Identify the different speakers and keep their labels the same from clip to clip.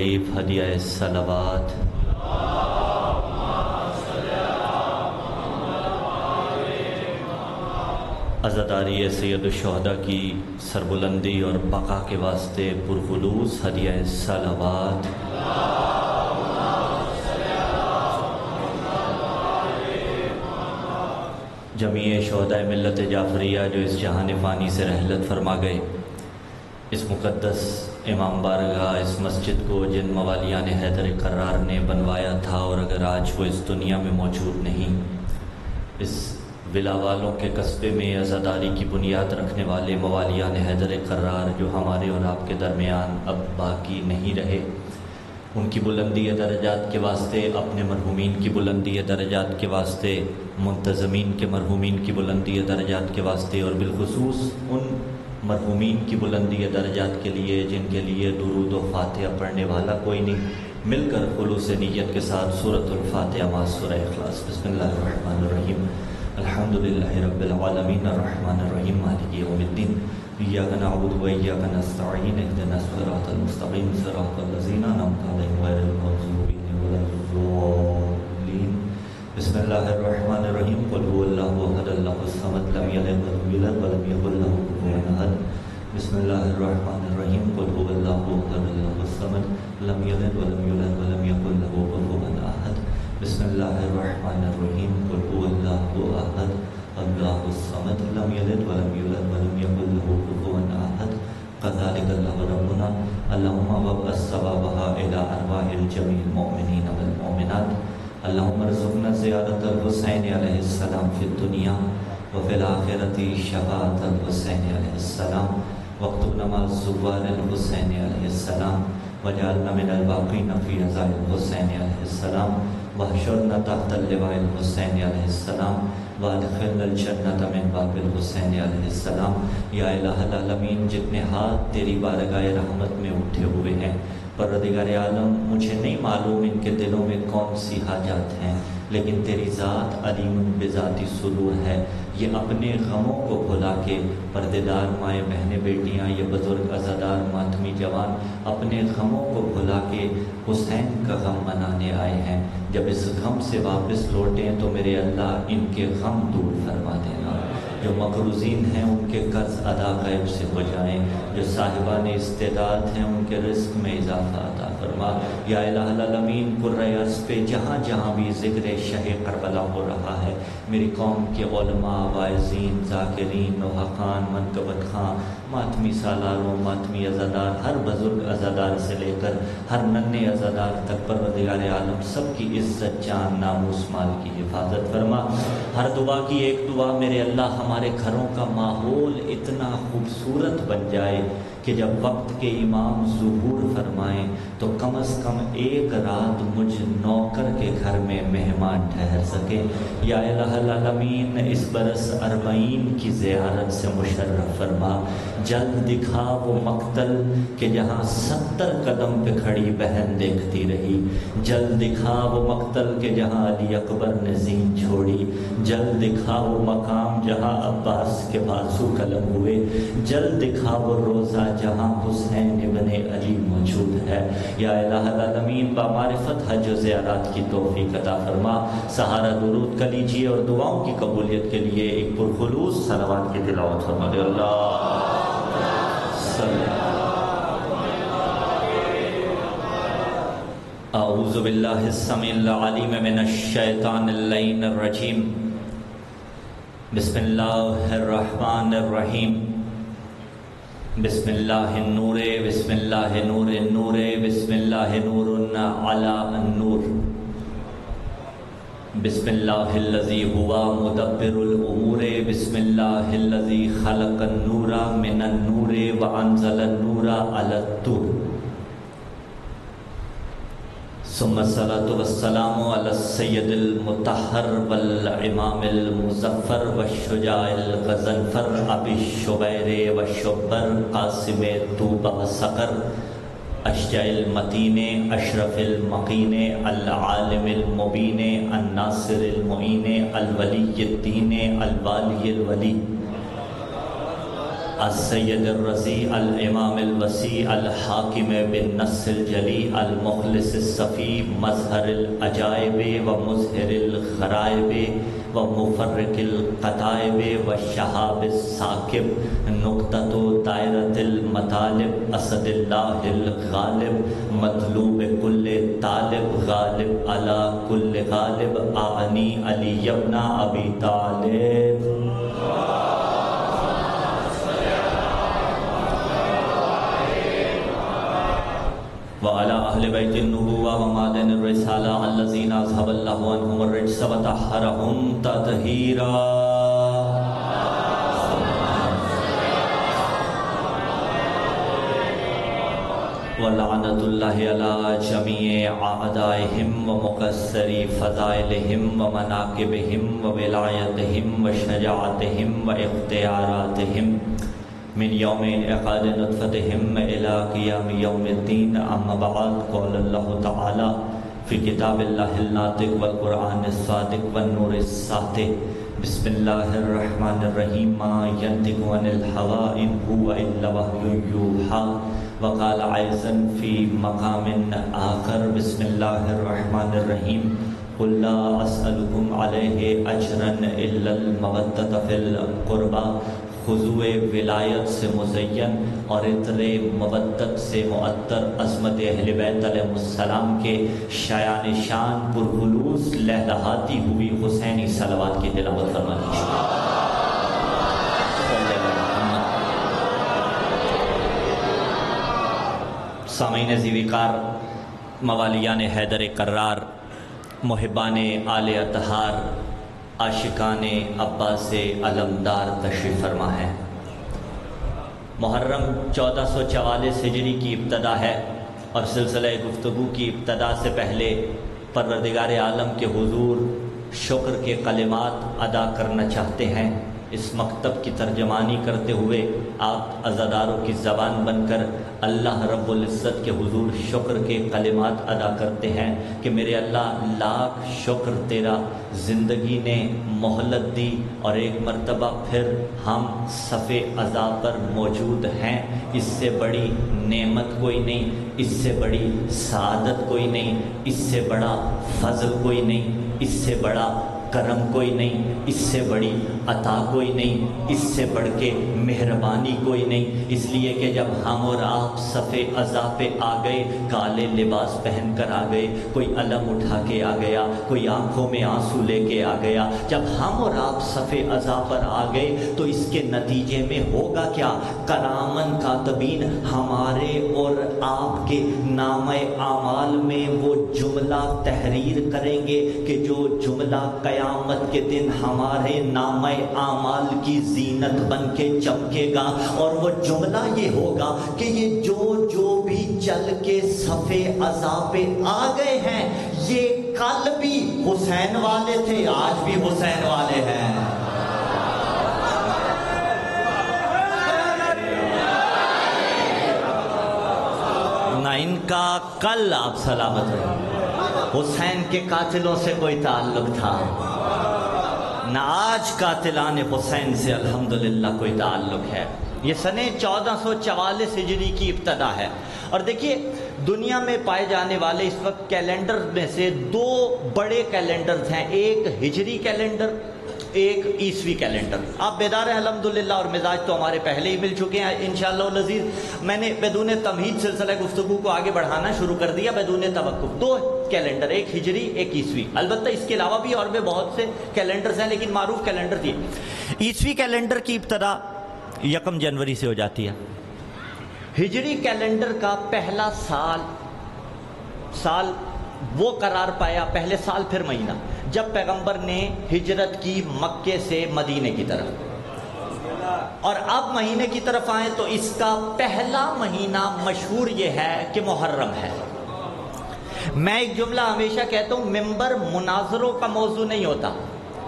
Speaker 1: ہدیہ صلوات عزاداری سید الشہداء کی سربلندی اور بقا کے واسطے پرخلوص ہدیہ صلوات جمیع شہداء ملت جعفریہ جو اس جہان فانی سے رحلت فرما گئے، اس مقدس امام بارگاہ اس مسجد کو جن موالیان حیدر کرار نے بنوایا تھا، اور اگر آج وہ اس دنیا میں موجود نہیں، اس ولا والوں کے قصبے میں عزاداری کی بنیاد رکھنے والے موالیان حیدر کرار جو ہمارے اور آپ کے درمیان اب باقی نہیں رہے، ان کی بلندی درجات کے واسطے، اپنے مرحومین کی بلندی درجات کے واسطے، منتظمین کے مرحومین کی بلندی درجات کے واسطے، اور بالخصوص ان مرحومین کی بلندی درجات کے لیے جن کے لیے درود و فاتحہ پڑھنے والا کوئی نہیں، مل کر خلوص نیت کے ساتھ سورۃ الفاتحہ مع سورہ اخلاص۔ بسم اللہ الرحمن الرحیم، الحمدللہ رب العالمین الرحمن الرحیم مالک یوم الدین، ایاک نعبد و ایاک نستعین، اہدنا الصراط المستقیم صراط الذین انعمت علیہم غیر المغضوب علیہم ولا الضالین۔ بسم اللہ الرحمن الرحیم، قل هو اللہ احد اللہ الصمد لم یلد ولم یولد ولم یکن له کفوا احد۔ بسم اللہ الرحمن الرحیم، قل هو اللہ احد اللہ الصمد لم یلد ولم یولد ولم یکن له کفوا احد۔ بسم اللہ الرحمن الرحیم، قل هو اللہ احد اللہ الصمد لم یلد ولم یولد ولم یکن له کفوا احد۔ كذلك الله ربنا اللهم وابعث ثوابها إلى أرواح الجميع المؤمنين والمؤمنات۔ اللهم ارزقنا زيارة الحسين عليه السلام في الدنيا وفي الآخرة شفاعة الحسين عليه السلام، واكتبنا مع الزوار الحسين عليه السلام، واجعلنا من الباقين في رضا الحسين عليه السلام، واحشرنا تحت اللواء الحسين عليه السلام، وادخلنا الجنة من باب الحسين عليه السلام۔ یا الہ العالمین، جتنے ہاتھ تیری بارگاہ رحمت میں اٹھے ہوئے ہیں، پروردگار عالم مجھے نہیں معلوم ان کے دلوں میں کون سی حاجات ہیں، لیکن تیری ذات علیم بذات صدور ہے۔ یہ اپنے غموں کو بھلا کے، پردےدار مائیں بہنیں بیٹیاں، یہ بزرگ عزادار ماتمی جوان اپنے غموں کو بھلا کے حسین کا غم منانے آئے ہیں۔ جب اس غم سے واپس لوٹیں تو میرے اللہ ان کے غم دور فرما دینا، جو مقروضین ہیں ان کے قرض ادا غیب سے ہو جائیں، جو صاحبان استعداد ہیں ان کے رزق میں اضافہ عطا فرما۔ یا الہ العالمین، قرۂ ارض پہ جہاں جہاں بھی ذکر شہ کربلا ہو رہا ہے، میری قوم کے علماء، واعظین، ذاکرین، نوحقان، منقبت خاں، ماتمی سالاروں، ماتمی عزادار، ہر بزرگ عزادار سے لے کر ہر ننھے عزادار تک، پروردگار عالم سب کی عزت، جان، ناموس، مال کی حفاظت فرما۔ ہر دعا کی ایک دعا میرے اللہ، ہمارے گھروں کا ماحول اتنا خوبصورت بن جائے کہ جب وقت کے امام ظہور فرمائیں تو کم از کم ایک رات مجھ نوکر کے گھر میں مہمان ٹھہر سکیں۔ یا الہ العالمین، اس برس 40 کی زیارت سے مشرف فرما۔ جلد دکھا وہ مقتل کہ جہاں 70 قدم پہ کھڑی بہن دیکھتی رہی، جلد دکھا وہ مقتل کہ جہاں علی اکبر نے زین چھوڑی، جلد دکھا وہ مقام جہاں عباس کے بازو قلم ہوئے، جلد دکھا وہ روزہ جہاں حسین ابن علی موجود ہے۔ یا الہ العالمین، بامعرفت حج و زیارات کی توفیق عطا فرما۔ سہارا درود کر لیجیے اور دعاؤں کی قبولیت کے لیے ایک پرخلوص صلوات کی تلاوت فرما دے۔ اللہ اعوذ باللہ السمیع العلیم من الشیطان اللعین الرجیم، بسم اللہ الرحمن الرحیم، بسم اللہ النور، بسم اللہ نور النور، بسم اللہ نور علی النور، بسم اللہ الذی ہوا مدبر الامور، بسم اللہ الذی خلق النور من النور وانزل النور علی الطور، ثم الصلاة والسلام علی السید المطہر والامام المظفر والشجاع الغضنفر ابی الشبیر والشبر قاسم طوبہ سقر اشجع المتین اشرف المقین العالم المبین الناصر المعین الولی الدین الوالی الولی السید الرضی الامام الوسیع الحاکم بالنص الجلی المخلص الصفی مظہر العجائب و مظہر الغرائب و مفرق القطائب و شہاب الثاقب نقطۃ دائرۃ المطالب اسد اللہ الغالب مطلوب کل طالب غالب علی کل غالب اعنی علی ابن ابی طالب وعلى أهل بيت النبوة ومعدن الرسالة الذين أذهب الله عنهم الرجس وطهرهم تطهيرا ولعنة الله على جميع أعدائهم ومقصري فضائلهم ومناقبهم وولايتهم وشجاعتهم واختياراتهم من يوم انعقاد نطفتهم إلى قيام يوم الدين أما بعد قال الله تعالى في كتاب الله الناطق والقرآن الصادق والنور الساطع بسم الله الرحمن الرحيم ما ينطق عن الهوى إن هو إلا وحي يوحى وقال أيضا في مقام آخر بسم الله الرحمن الرحيم قل لا أسألكم عليه أجرا إلا المودة في القربى خضوع ولایت سے مزین اور عطر مودت سے معطر عظمت اہل بیت علیہ السلام کے شایان شان پرخلوص لہلہاتی ہوئی حسینی صلوات کی تلاوت فرما دیجیے۔ سامعین ذی وقار، موالیان حیدر کرار، محبان آل اطہار، عاشقان عباس علمدار تشریف فرما ہے۔ محرم 1444 ہجری کی ابتدا ہے اور سلسلہ گفتگو کی ابتدا سے پہلے پروردگار عالم کے حضور شکر کے کلمات ادا کرنا چاہتے ہیں۔ اس مکتب کی ترجمانی کرتے ہوئے آپ عزاداروں کی زبان بن کر اللہ رب العزت کے حضور شکر کے کلمات ادا کرتے ہیں کہ میرے اللہ لاکھ شکر تیرا، زندگی نے مہلت دی اور ایک مرتبہ پھر ہم صف عزا پر موجود ہیں۔ اس سے بڑی نعمت کوئی نہیں، اس سے بڑی سعادت کوئی نہیں، اس سے بڑا فضل کوئی نہیں، اس سے بڑا کرم کوئی نہیں، اس سے بڑی عطا کوئی نہیں، اس سے بڑھ کے مہربانی کوئی نہیں۔ اس لیے کہ جب ہم اور آپ صف عزا پہ آ گئے، کالے لباس پہن کر آ گئے، کوئی علم اٹھا کے آ گیا، کوئی آنکھوں میں آنسو لے کے آ گیا، جب ہم اور آپ صف عزا پر آ گئے تو اس کے نتیجے میں ہوگا کیا؟ کرامن کاتبین ہمارے اور آپ کے نامہ اعمال میں وہ جملہ تحریر کریں گے کہ جو جملہ قیامت کے دن ہمارے نامہ اعمال کی زینت بن کے چمکے گا، اور وہ جملہ یہ ہوگا کہ یہ جو بھی چل کے صف عزا پہ آ گئے ہیں یہ کل بھی حسین والے تھے، آج بھی حسین والے ہیں۔ نہ ان کا کل آپ سلامت رہے، حسین کے قاتلوں سے کوئی تعلق تھا، نہ آج قاتلان حسین سے الحمدللہ کوئی تعلق ہے۔ یہ سن 1444 ہجری کی ابتدا ہے، اور دیکھیے دنیا میں پائے جانے والے اس وقت کیلنڈر میں سے دو بڑے کیلنڈرز ہیں، ایک ہجری کیلنڈر، ایک عیسوی کیلنڈر۔ آپ بیدار ہیں الحمدللہ، اور مزاج تو ہمارے پہلے ہی مل چکے ہیں انشاءاللہ العزیز۔ میں نے بدون تمہید سلسلہ گفتگو کو آگے بڑھانا شروع کر دیا بدون توقف۔ دو کیلنڈر، ایک ہجری ایک عیسوی، البتہ اس کے علاوہ بھی اور بھی بہت سے کیلنڈرز ہیں لیکن معروف کیلنڈر تھی۔ عیسوی کیلنڈر کی ابتدا 1 جنوری سے ہو جاتی ہے۔ ہجری کیلنڈر کا پہلا سال وہ قرار پایا، پہلے سال پھر مہینہ، جب پیغمبر نے ہجرت کی مکے سے مدینے کی طرف، اور اب مہینے کی طرف آئیں تو اس کا پہلا مہینہ مشہور یہ ہے کہ محرم ہے۔ میں ایک جملہ ہمیشہ کہتا ہوں، ممبر مناظروں کا موضوع نہیں ہوتا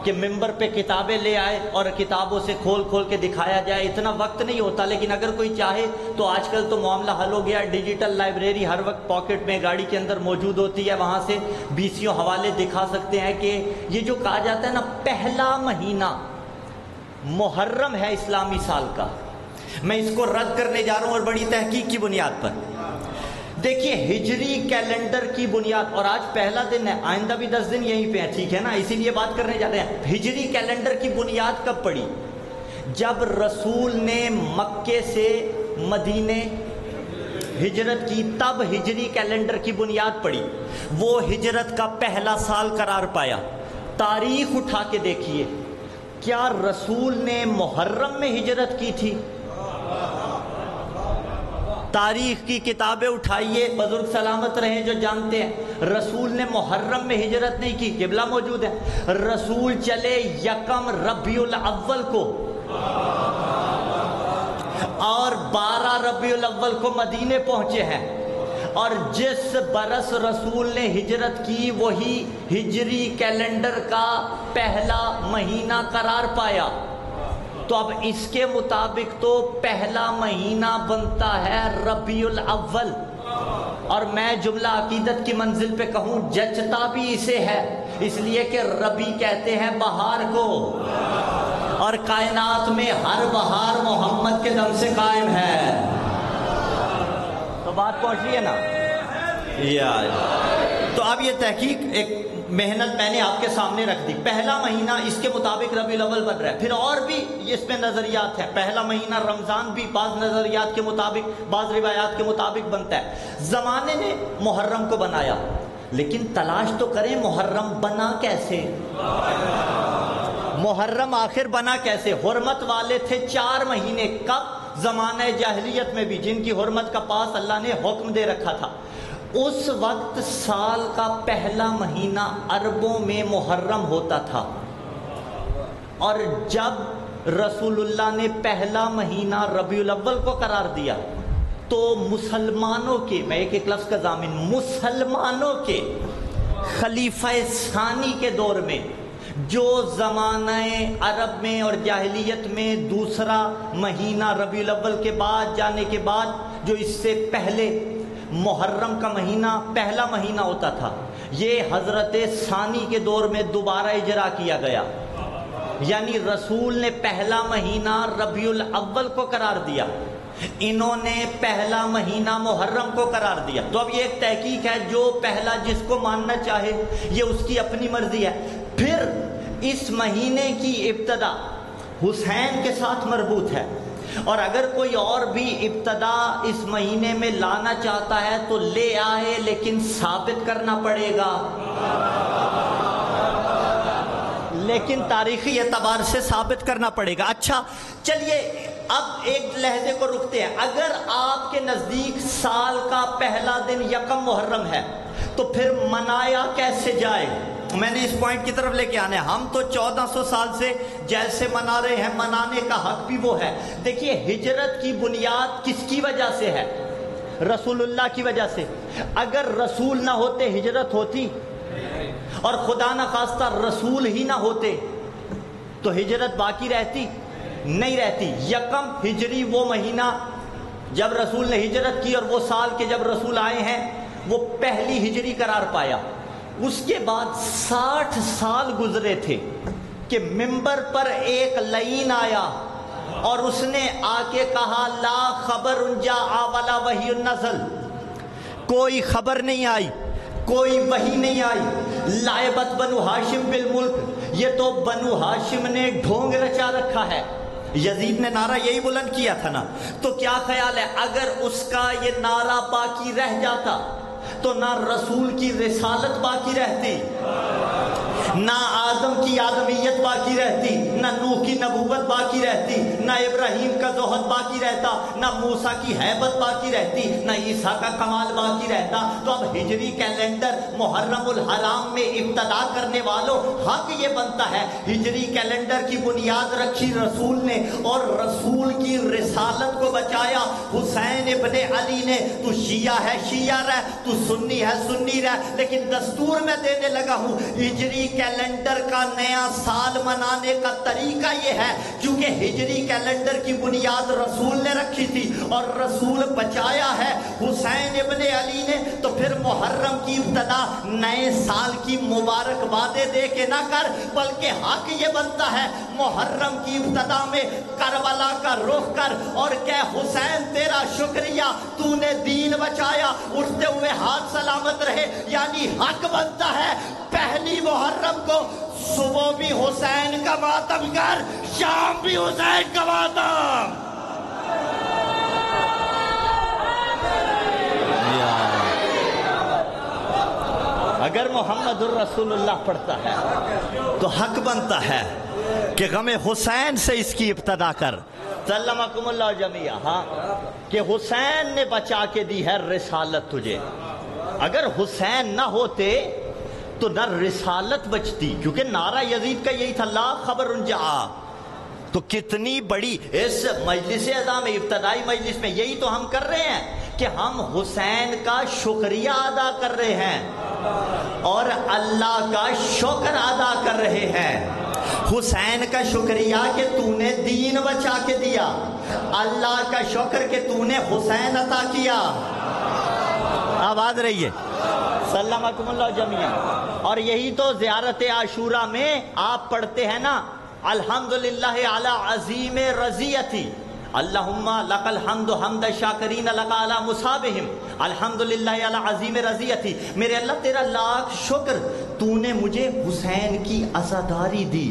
Speaker 1: کہ ممبر پہ کتابیں لے آئے اور کتابوں سے کھول کھول کے دکھایا جائے، اتنا وقت نہیں ہوتا۔ لیکن اگر کوئی چاہے تو آج کل تو معاملہ حل ہو گیا، ڈیجیٹل لائبریری ہر وقت پاکٹ میں گاڑی کے اندر موجود ہوتی ہے، وہاں سے 20 حوالے دکھا سکتے ہیں کہ یہ جو کہا جاتا ہے نا پہلا مہینہ محرم ہے اسلامی سال کا، میں اس کو رد کرنے جا رہا ہوں اور بڑی تحقیق کی بنیاد پر. دیکھیے ہجری کیلنڈر کی بنیاد، اور آج پہلا دن ہے، آئندہ بھی 10 دن یہیں پہ ہیں، ٹھیک ہے نا، اسی لیے بات کرنے جا رہے ہیں. ہجری کیلنڈر کی بنیاد کب پڑی؟ جب رسول نے مکے سے مدینے ہجرت کی، تب ہجری کیلنڈر کی بنیاد پڑی. وہ ہجرت کا پہلا سال قرار پایا. تاریخ اٹھا کے دیکھیے، کیا رسول نے محرم میں ہجرت کی تھی؟ تاریخ کی کتابیں اٹھائیے، بزرگ سلامت رہیں جو جانتے ہیں، رسول نے محرم میں ہجرت نہیں کی. قبلہ موجود ہے. رسول چلے 1 ربیع الاول کو اور 12 ربیع الاول کو مدینے پہنچے ہیں، اور جس برس رسول نے ہجرت کی وہی ہجری کیلنڈر کا پہلا مہینہ قرار پایا. تو اب اس کے مطابق تو پہلا مہینہ بنتا ہے ربیع الاول. اور میں جملہ عقیدت کی منزل پہ کہوں، جچتا بھی اسے ہے، اس لیے کہ ربی کہتے ہیں بہار کو، اور کائنات میں ہر بہار محمد کے دم سے قائم ہے. تو بات پہنچ رہی ہے نا. تو اب یہ تحقیق ایک محنت میں نے آپ کے سامنے رکھ دی. پہلا مہینہ اس کے مطابق ربیع الاول بن رہا ہے. پھر اور بھی اس میں نظریات ہیں. پہلا مہینہ رمضان بھی بعض نظریات کے مطابق، بعض روایات کے مطابق بنتا ہے. زمانے نے محرم کو بنایا، لیکن تلاش تو کریں محرم بنا کیسے؟ محرم آخر بنا کیسے؟ حرمت والے تھے 4 مہینے. کب؟ زمانہ جاہلیت میں بھی، جن کی حرمت کا پاس اللہ نے حکم دے رکھا تھا. اس وقت سال کا پہلا مہینہ عربوں میں محرم ہوتا تھا، اور جب رسول اللہ نے پہلا مہینہ ربیع الاول کو قرار دیا تو مسلمانوں کے، میں ایک لفظ کا ضامن، مسلمانوں کے خلیفہ ثانی کے دور میں، جو زمانہ عرب میں اور جاہلیت میں دوسرا مہینہ ربیع الاول کے بعد جانے کے بعد جو اس سے پہلے محرم کا مہینہ پہلا مہینہ ہوتا تھا، یہ حضرت ثانی کے دور میں دوبارہ اجرا کیا گیا. یعنی رسول نے پہلا مہینہ ربیع الاول کو قرار دیا، انہوں نے پہلا مہینہ محرم کو قرار دیا. تو اب یہ ایک تحقیق ہے، جو پہلا جس کو ماننا چاہے یہ اس کی اپنی مرضی ہے. پھر اس مہینے کی ابتدا حسین کے ساتھ مربوط ہے، اور اگر کوئی اور بھی ابتدا اس مہینے میں لانا چاہتا ہے تو لے آئے، لیکن ثابت کرنا پڑے گا، لیکن تاریخی اعتبار سے ثابت کرنا پڑے گا. اچھا چلیے اب ایک لحظے کو رکتے ہیں. اگر آپ کے نزدیک سال کا پہلا دن 1 محرم ہے تو پھر منایا کیسے جائے؟ میں نے اس پوائنٹ کی طرف لے کے آنا ہے. ہم تو 1400 سال سے جیسے منا رہے ہیں، منانے کا حق بھی وہ ہے. دیکھیے ہجرت کی بنیاد کس کی وجہ سے ہے؟ رسول اللہ کی وجہ سے. اگر رسول نہ ہوتے ہجرت ہوتی؟ اور خدا نہ خواستہ رسول ہی نہ ہوتے تو ہجرت باقی رہتی؟ نہیں رہتی. 1 ہجری وہ مہینہ جب رسول نے ہجرت کی، اور وہ سال کے جب رسول آئے ہیں وہ پہلی ہجری قرار پایا. اس کے بعد 60 سال گزرے تھے کہ منبر پر ایک لعین آیا اور اس نے آ کے کہا لا خبر جاء ولا وحی نزل. کوئی خبر نہیں آئی، کوئی وحی نہیں آئی. لعبت بنو ہاشم بالملک، یہ تو بنو ہاشم نے ڈھونگ رچا رکھا ہے. یزید نے نعرہ یہی بلند کیا تھا نا. تو کیا خیال ہے اگر اس کا یہ نعرہ باقی رہ جاتا تو نہ رسول کی رسالت باقی رہتی، نہ آدم کی آدمیت باقی رہتی، نہ نوح کی نبوت باقی رہتی، نہ ابراہیم کا زہد باقی رہتا، نہ موسیٰ کی ہیبت باقی رہتی، نہ عیسیٰ کا کمال باقی رہتا. تو اب ہجری کیلنڈر محرم الحرام میں ابتدا کرنے والوں حق یہ بنتا ہے، ہجری کیلنڈر کی بنیاد رکھی رسول نے اور رسول کی رسالت کو بچایا حسین ابن علی نے. تو شیعہ ہے شیعہ رہ، تو سنی ہے سنی رہ، لیکن دستور میں دینے لگا ہوں ہجری کیلنڈر کا نیا سال منانے کا طریقہ
Speaker 2: طریقہ یہ ہے کیونکہ ہجری کیلنڈر کی بنیاد رسول نے رکھی تھی اور رسول بچایا ہے حسین ابن علی نے، تو پھر محرم کی ابتدا نئے سال کی مبارکبادیں دے کے نہ کر، بلکہ حق یہ بنتا ہے محرم کی ابتدا میں کربلا کا رخ کر اور کہ حسین تیرا شکریہ، تو نے دین بچایا، اٹھتے ہوئے ہاتھ سلامت رہے، یعنی حق بنتا ہے پہلی محرم کو صبح بھی حسین کا ماتم کر، شام بھی حسین کا ماتم۔ اگر محمد الرسول اللہ پڑھتا ہے تو حق بنتا ہے کہ غم حسین سے اس کی ابتدا کر، سلمکم اللہ جمیعا، ہاں، کہ حسین نے بچا کے دی ہے رسالت تجھے۔ اگر حسین نہ ہوتے تو نہ رسالت بچتی، کیونکہ نعرہ یزید کا یہی تھا لا خبر جاء۔ تو کتنی بڑی اس مجلس اعزا میں، ابتدائی مجلس میں یہی تو ہم کر رہے ہیں کہ ہم حسین کا شکریہ ادا کر رہے ہیں اور اللہ کا شکر ادا کر رہے ہیں۔ حسین کا شکریہ کہ تو نے دین بچا کے دیا، اللہ کا شکر کہ تو نے حسین عطا کیا۔ آواز رہی ہے، سلمکم اللہ جمیعا۔ اور یہی تو زیارت عاشورہ میں آپ پڑھتے ہیں نا، الحمدللہ علی عظیم رضیتی، اللہم لک الحمد حمد شاکرین لک علی مصابہم، الحمدللہ علی عظیم رضیتی، میرے اللہ تیرا لاکھ شکر، تو نے مجھے حسین کی عزاداری دی،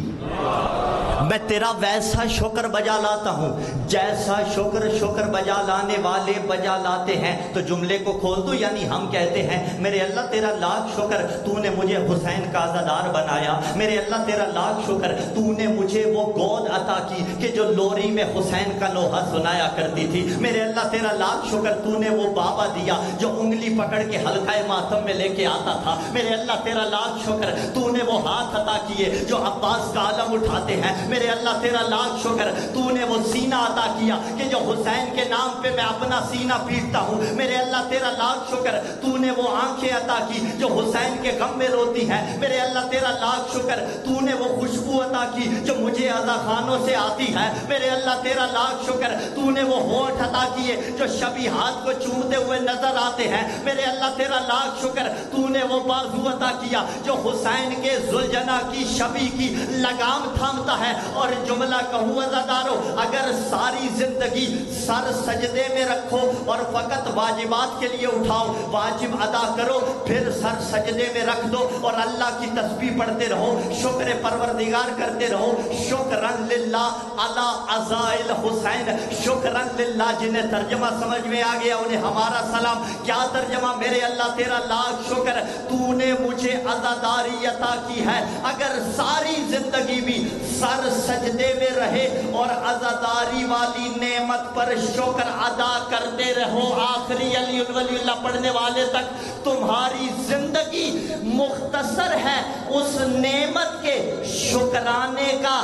Speaker 2: میں تیرا ویسا شکر بجا لاتا ہوں جیسا شکر بجا لانے والے بجا لاتے ہیں۔ تو جملے کو کھول دو، یعنی ہم کہتے ہیں میرے اللہ تیرا لاکھ شکر، تو نے مجھے حسین کا عزادار بنایا، میرے اللہ تیرا لاکھ شکر، تو نے مجھے وہ گود عطا کی کہ جو لوری میں حسین کا لوہا سنایا کرتی تھی، میرے اللہ تیرا لاکھ شکر، تو نے وہ بابا دیا جو انگلی پکڑ کے حلقہ ماتم میں لے کے آتا تھا، میرے اللہ تیرا لاکھ شکر، تو نے وہ ہاتھ عطا کیے جو عباس کا علم اٹھاتے ہیں، میرے اللہ تیرا لاکھ شکر، تو نے وہ سینہ عطا کیا کہ جو حسین کے نام پہ میں اپنا سینہ پیٹتا ہوں، میرے اللہ تیرا لاکھ شکر، تو نے وہ آنکھیں عطا کی جو حسین کے غم میں روتی ہیں، میرے اللہ تیرا لاکھ شکر، تو نے وہ خوشبو عطا کی جو مجھے عزا خانوں سے آتی ہے، میرے اللہ تیرا لاکھ شکر، تو نے وہ ہونٹ عطا کیے جو شبیہات کو چومتے ہوئے نظر آتے ہیں، میرے اللہ تیرا لاکھ شکر، تو نے وہ بازو عطا کیا جو حسین کے ذوالجناح کی شبی کی لگام تھامتا ہے۔ اور جملہ کہوں عزادارو، اگر ساری زندگی سر سجدے میں رکھو اور فقط واجبات کے لیے اٹھاؤ، واجب ادا کرو، پھر سر سجدے میں رکھ دو اور اللہ کی تسبیح پڑھتے رہو، شکر پروردگار کرتے رہو، شکرن للہ علی عزائل حسین، شکرن للہ، جنہیں ترجمہ سمجھ میں آ گیا انہیں ہمارا سلام۔ کیا ترجمہ؟ میرے اللہ تیرا لاکھ شکر، تو نے مجھے عزاداری عطا کی ہے۔ اگر ساری زندگی بھی سر سجدے میں رہے اور عزاداری والی نعمت پر شکر ادا کرتے رہو، آخری علی ولی اللہ پڑھنے والے تک تمہاری زندگی مختصر ہے، اس نعمت کے شکرانے کا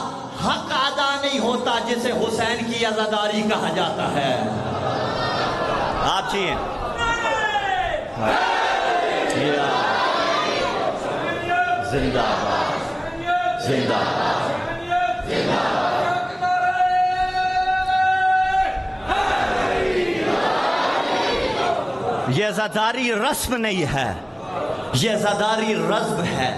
Speaker 2: حق ادا نہیں ہوتا جسے حسین کی عزاداری کہا جاتا ہے۔ آپ چاہیے زندہ باد، زندہ باد۔ یہ عزاداری رسم نہیں ہے، یہ عزاداری رزم ہے،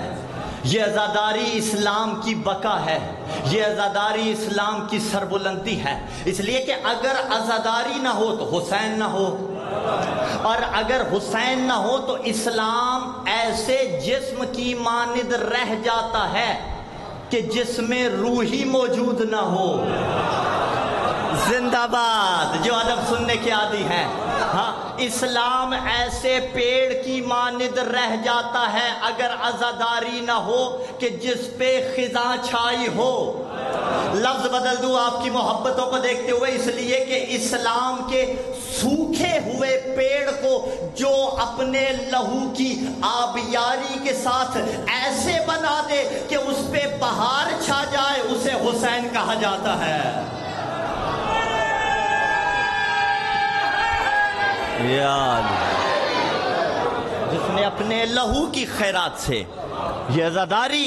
Speaker 2: یہ عزاداری اسلام کی بقا ہے، یہ عزاداری اسلام کی سربلندی ہے، اس لیے کہ اگر عزاداری نہ ہو تو حسین نہ ہو، اور اگر حسین نہ ہو تو اسلام ایسے جسم کی مانند رہ جاتا ہے کہ جس میں روحی موجود نہ ہو۔ زندہ باد جو ادب سننے کے عادی ہیں، ہاں، اسلام ایسے پیڑ کی مانند رہ جاتا ہے اگر عزاداری نہ ہو کہ جس پہ خزاں چھائی ہو۔ لفظ بدل دوں آپ کی محبتوں کو دیکھتے ہوئے، اس لیے کہ اسلام کے سوکھے ہوئے پیڑ کو جو اپنے لہو کی آبیاری کے ساتھ ایسے بنا دے کہ اس پہ بہار چھا جائے، اسے حسین کہا جاتا ہے۔ جس نے اپنے لہو کی خیرات سے، یہ عزاداری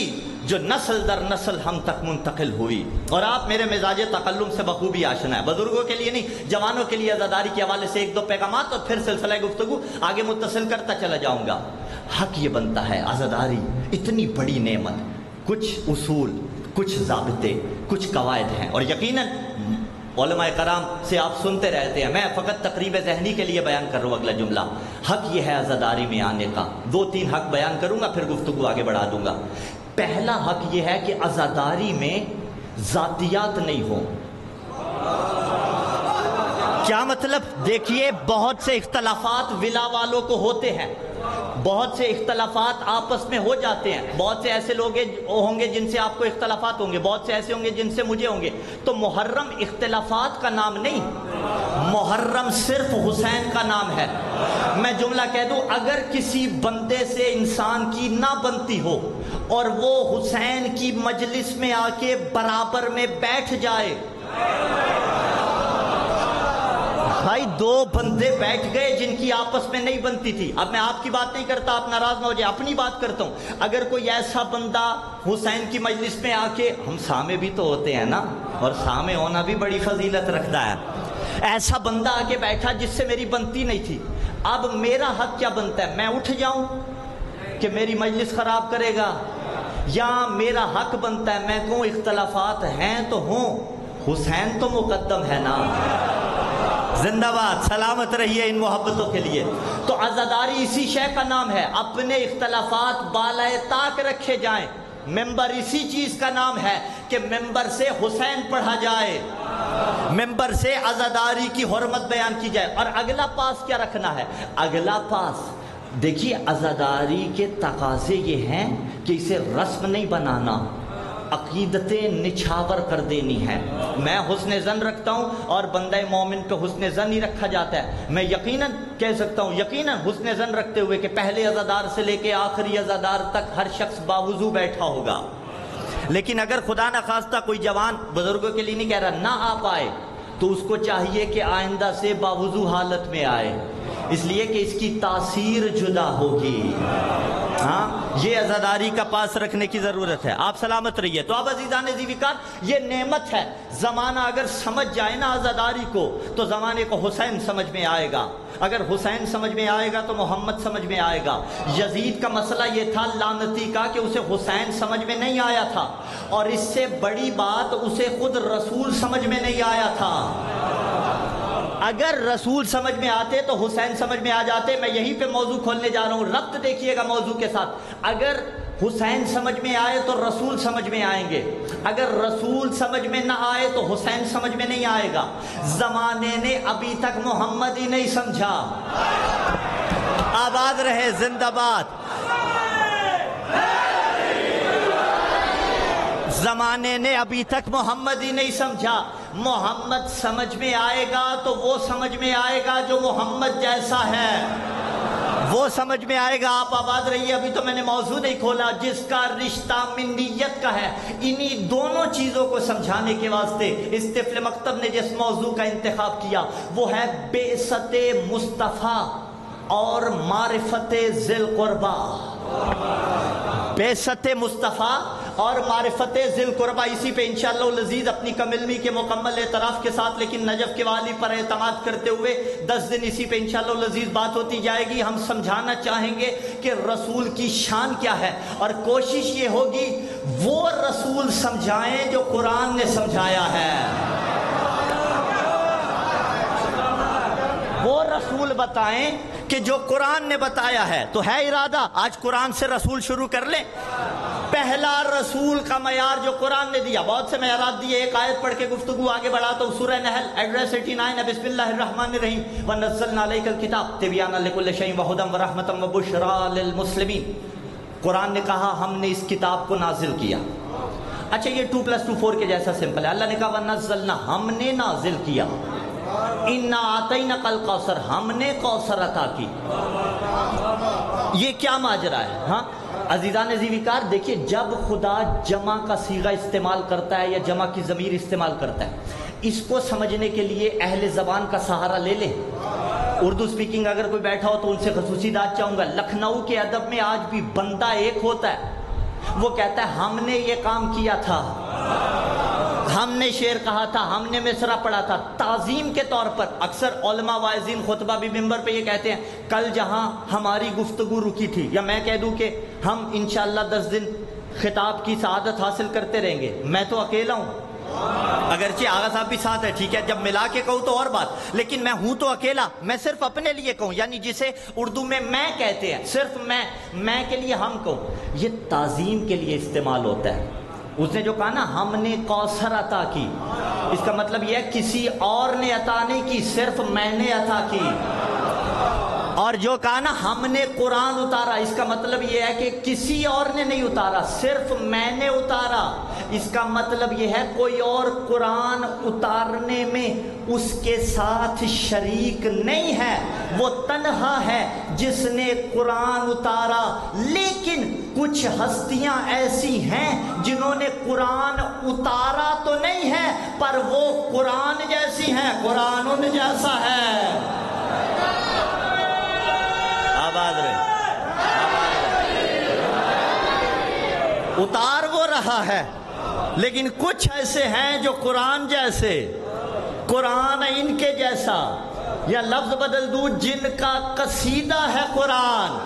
Speaker 2: جو نسل در نسل ہم تک منتقل ہوئی، اور آپ میرے مزاج تکلم سے بخوبی آشنا ہے. بزرگوں کے لیے نہیں، جوانوں کے لیے عزاداری کے حوالے سے ایک دو پیغامات اور پھر سلسلہ گفتگو آگے متصل کرتا چلا جاؤں گا. حق یہ بنتا ہے، عزاداری اتنی بڑی نعمت، کچھ اصول، کچھ ضابطے، کچھ قواعد ہیں، اور یقیناً علماء کرام سے آپ سنتے رہتے ہیں. میں فقط تقریب ذہنی کے لیے بیان کر رہا ہوں اگلا جملہ. حق یہ ہے عزاداری میں آنے کا. 2-3 حق بیان کروں گا، پھر گفتگو آگے بڑھا دوں گا. پہلا حق یہ ہے کہ عزاداری میں ذاتیات نہیں ہوں. کیا مطلب؟ دیکھیے، بہت سے اختلافات ولا والوں کو ہوتے ہیں، بہت سے اختلافات آپس میں ہو جاتے ہیں. بہت سے ایسے لوگ ہوں گے جن سے آپ کو اختلافات ہوں گے، بہت سے ایسے ہوں گے جن سے مجھے ہوں گے. تو محرم اختلافات کا نام نہیں، محرم صرف حسین کا نام ہے. میں جملہ کہہ دوں، اگر کسی بندے سے انسان کی نہ بنتی ہو اور وہ حسین کی مجلس میں آ کے برابر میں بیٹھ جائے، بھائی 2 بندے بیٹھ گئے جن کی آپس میں نہیں بنتی تھی. اب میں آپ کی بات نہیں کرتا، آپ ناراض نہ ہو جائے، اپنی بات کرتا ہوں. اگر کوئی ایسا بندہ حسین کی مجلس میں آ کے، ہم سامع بھی تو ہوتے ہیں نا، اور سامع ہونا بھی بڑی فضیلت رکھتا ہے، ایسا بندہ آ کے بیٹھا جس سے میری بنتی نہیں تھی. اب میرا حق کیا بنتا ہے؟ میں اٹھ جاؤں کہ میری مجلس خراب کرے گا، یا میرا حق بنتا ہے میں کہوں اختلافات ہیں تو ہوں، حسین تو مقدم ہے نا. زندہ باد، سلامت رہیے ان محبتوں کے لیے. تو عزاداری اسی شے کا نام ہے، اپنے اختلافات بالائے طاق رکھے جائیں. ممبر اسی چیز کا نام ہے کہ ممبر سے حسین پڑھا جائے، ممبر سے عزاداری کی حرمت بیان کی جائے. اور اگلا پاس کیا رکھنا ہے؟ اگلا پاس دیکھیے، عزاداری کے تقاضے یہ ہیں کہ اسے رسم نہیں بنانا، عقیدتیں نچھاور کر دینی ہیں. میں حسن ظن رکھتا ہوں اور بندہ مومن پہ حسن ظن ہی رکھا جاتا ہے. میں یقیناً کہہ سکتا ہوں، یقیناً حسن ظن رکھتے ہوئے کہ پہلے عزادار سے لے کے آخری عزادار تک ہر شخص باوضو بیٹھا ہوگا. لیکن اگر خدا نخواستہ کوئی جوان، بزرگوں کے لیے نہیں کہہ رہا، نہ آ پائے تو اس کو چاہیے کہ آئندہ سے باوضو حالت میں آئے، اس لیے کہ اس کی تاثیر جدا ہوگی. ہاں، یہ عزاداری کا پاس رکھنے کی ضرورت ہے. آپ سلامت رہیے. تو اب عزیزان ذی وقار، یہ نعمت ہے. زمانہ اگر سمجھ جائے نا عزاداری کو، تو زمانے کو حسین سمجھ میں آئے گا. اگر حسین سمجھ میں آئے گا تو محمد سمجھ میں آئے گا. یزید کا مسئلہ یہ تھا لعنتی کا کہ اسے حسین سمجھ میں نہیں آیا تھا، اور اس سے بڑی بات اسے خود رسول سمجھ میں نہیں آیا تھا. اگر رسول سمجھ میں آتے تو حسین سمجھ میں آ جاتے. میں یہیں پہ موضوع کھولنے جا رہا ہوں، ربط دیکھیے گا موضوع کے ساتھ. اگر حسین سمجھ میں آئے تو رسول سمجھ میں آئیں گے، اگر رسول سمجھ میں نہ آئے تو حسین سمجھ میں نہیں آئے گا. زمانے نے ابھی تک محمد ہی نہیں سمجھا. آباد رہے، زندہ باد. زمانے نے ابھی تک محمد ہی نہیں سمجھا. محمد سمجھ میں آئے گا تو وہ سمجھ میں آئے گا جو محمد جیسا ہے، وہ سمجھ میں آئے گا. آپ آباد رہیے. ابھی تو میں نے موضوع نہیں کھولا، جس کا رشتہ منیت کا ہے. انہی دونوں چیزوں کو سمجھانے کے واسطے اس طفل مکتب نے جس موضوع کا انتخاب کیا وہ ہے بعثت مصطفیٰ اور معرفت ذی القربہ. بعثت مصطفیٰ اور معرفت ذی القربہ، اسی پہ انشاءاللہ العزیز اپنی کم علمی کے مکمل اعتراف کے ساتھ لیکن نجف کے والی پر اعتماد کرتے ہوئے 10 دن اسی پہ انشاءاللہ العزیز بات ہوتی جائے گی. ہم سمجھانا چاہیں گے کہ رسول کی شان کیا ہے، اور کوشش یہ ہوگی وہ رسول سمجھائیں جو قرآن نے سمجھایا ہے. وہ رسول بتائیں کہ جو قرآن نے بتایا ہے. تو ہے ارادہ آج قرآن سے رسول شروع کر لیں. پہلا رسول کا معیار جو قرآن نے دیا، بہت سے معیارات دیے، ایک آیت پڑھ کے گفتگو آگے بڑھاتا ہوں. سورہ نحل ایڈریس 89 ہے. بسم اللہ الرحمن الرحیم. وَنَزَّلْنَا عَلَيْكَ الْكِتَابَ تِبْيَانًا لِكُلِّ شَيْءٍ وَهُدًى وَرَحْمَةً وَبُشْرَىٰ لِلْمُسْلِمِينَ. قرآن نے کہا ہم نے اس کتاب کو نازل کیا. اچھا، یہ 2+2 4 کے جیسا سمپل ہے. اللہ نے کہا وَنَزَّلْنَا، ہم نے نازل کیا. اِنَّا أَعْطَيْنَاكَ الْكَوْثَرَ، ہم نے کوثر عطا کی. یہ کیا ماجرا ہے؟ ہاں عزیزان ذی وقار، دیکھیے جب خدا جمع کا صیغہ استعمال کرتا ہے یا جمع کی ضمیر استعمال کرتا ہے، اس کو سمجھنے کے لیے اہل زبان کا سہارا لے لیں. اردو سپیکنگ اگر کوئی بیٹھا ہو تو ان سے خصوصی داد چاہوں گا. لکھنؤ کے ادب میں آج بھی بندہ ایک ہوتا ہے وہ کہتا ہے ہم نے یہ کام کیا تھا، ہم نے شعر کہا تھا، ہم نے مصرع پڑھا تھا، تعظیم کے طور پر۔ اکثر علماء واعظین خطبہ بھی منبر پہ یہ کہتے ہیں کل جہاں ہماری گفتگو رکی تھی، یا میں کہہ دوں کہ ہم انشاءاللہ 10 دن خطاب کی سعادت حاصل کرتے رہیں گے، میں تو اکیلا ہوں، اگرچہ آغا صاحب بھی ساتھ ہے، ٹھیک ہے، جب ملا کے کہوں تو اور بات، لیکن میں ہوں تو اکیلا، میں صرف اپنے لیے کہوں، یعنی جسے اردو میں کہتے ہیں، صرف میں کے لیے ہم کہوں، یہ تعظیم کے لیے استعمال ہوتا ہے۔ اس نے جو کہا نا ہم نے کوثر عطا کی، اس کا مطلب یہ ہے کسی اور نے عطا نہیں کی، صرف میں نے عطا کی۔ اور جو کہا نا ہم نے قرآن اتارا، اس کا مطلب یہ ہے کہ کسی اور نے نہیں اتارا، صرف میں نے اتارا۔ اس کا مطلب یہ ہے کوئی اور قرآن اتارنے میں اس کے ساتھ شریک نہیں ہے، وہ تنہا ہے جس نے قرآن اتارا۔ لیکن کچھ ہستیاں ایسی ہیں جنہوں نے قرآن اتارا تو نہیں ہے، پر وہ قرآن جیسی ہیں، قرآن ان جیسا ہے۔ آباد رہے، اتار وہ رہا ہے، لیکن کچھ ایسے ہیں جو قرآن جیسے، قرآن ان کے جیسا، یا لفظ بدل دوں جن کا قصیدہ ہے قرآن،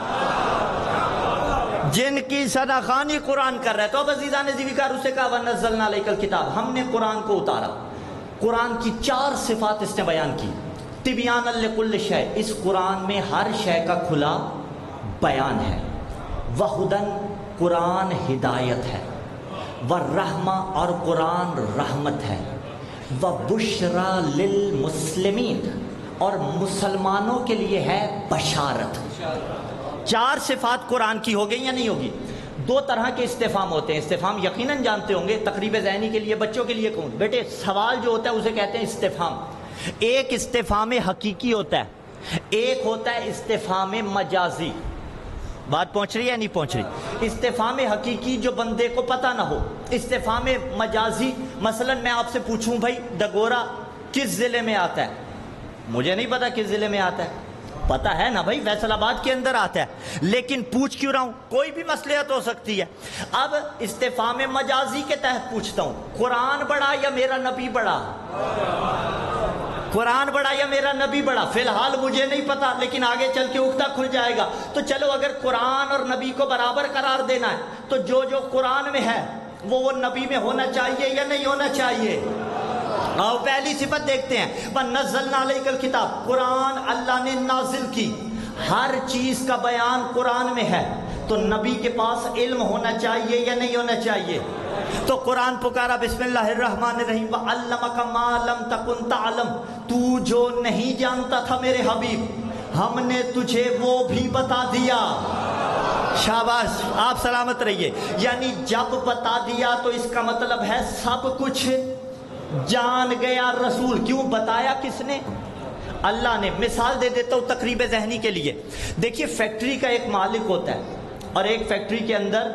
Speaker 2: جن کی صداخانی قرآن کر رہا ہے۔ تو اب عزیزان ذوالفقار اسے کہا وَنَزَّلْنَا عَلَيْكَ الْكِتَابَ، ہم نے قرآن کو اتارا۔ قرآن کی 4 صفات اس نے بیان کی۔ تبیان لکل شے، اس قرآن میں ہر شے کا کھلا بیان ہے۔ وہدن، قرآن ہدایت ہے۔ والرحمہ، اور قرآن رحمت ہے۔ وبشرا للمسلمین، اور مسلمانوں کے لیے ہے بشارت۔ 4 صفات قرآن کی ہو گئی یا نہیں ہوگی؟ 2 طرح کے استفہام ہوتے ہیں۔ استفہام یقیناً جانتے ہوں گے، تقریب ذہنی کے لیے بچوں کے لیے کہوں، بیٹے سوال جو ہوتا ہے اسے کہتے ہیں استفہام۔ ایک استفہام حقیقی ہوتا ہے، ایک ہوتا ہے استفہام مجازی۔ بات پہنچ رہی ہے یا نہیں پہنچ رہی؟ استفہام حقیقی جو بندے کو پتہ نہ ہو، استفہام مجازی مثلا میں آپ سے پوچھوں بھائی ڈگورا کس ضلع میں آتا ہے، مجھے نہیں پتا کس ضلع میں آتا ہے، پتہ ہے نا بھائی فیصل آباد کے اندر آتا ہے، لیکن پوچھ کیوں رہا ہوں؟ کوئی بھی مصلحت ہو سکتی ہے۔ اب استفہام مجازی کے تحت پوچھتا ہوں، قرآن بڑا یا میرا نبی بڑا؟ قرآن بڑا یا میرا نبی بڑا؟ فی الحال مجھے نہیں پتا، لیکن آگے چل کے اکتا کھل جائے گا۔ تو چلو اگر قرآن اور نبی کو برابر قرار دینا ہے تو جو قرآن میں ہے وہ نبی میں ہونا چاہیے یا نہیں ہونا چاہیے؟ آؤ پہلی صفت دیکھتے ہیں، وَنَزَّلْنَا عَلَيْكَ الْكِتَابَ، قرآن اللہ نے نازل کی، ہر چیز کا بیان قرآن میں ہے، تو نبی کے پاس علم ہونا چاہیے یا نہیں ہونا چاہیے؟ تو قرآن پکارا بسم اللہ الرحمن الرحیم وَعَلَّمَكَ مَا لَمْ تَكُنْ تَعْلَمْ، تو جو نہیں جانتا تھا میرے حبیب ہم نے تجھے وہ بھی بتا دیا۔ شاباش، آپ سلامت رہیے۔ یعنی جب بتا دیا تو اس کا مطلب ہے سب کچھ جان گیا رسول۔ کیوں بتایا کس نے؟ اللہ نے۔ مثال دے دیتا ہوں تقریب ذہنی کے لیے۔ دیکھیے فیکٹری کا ایک مالک ہوتا ہے اور ایک فیکٹری کے اندر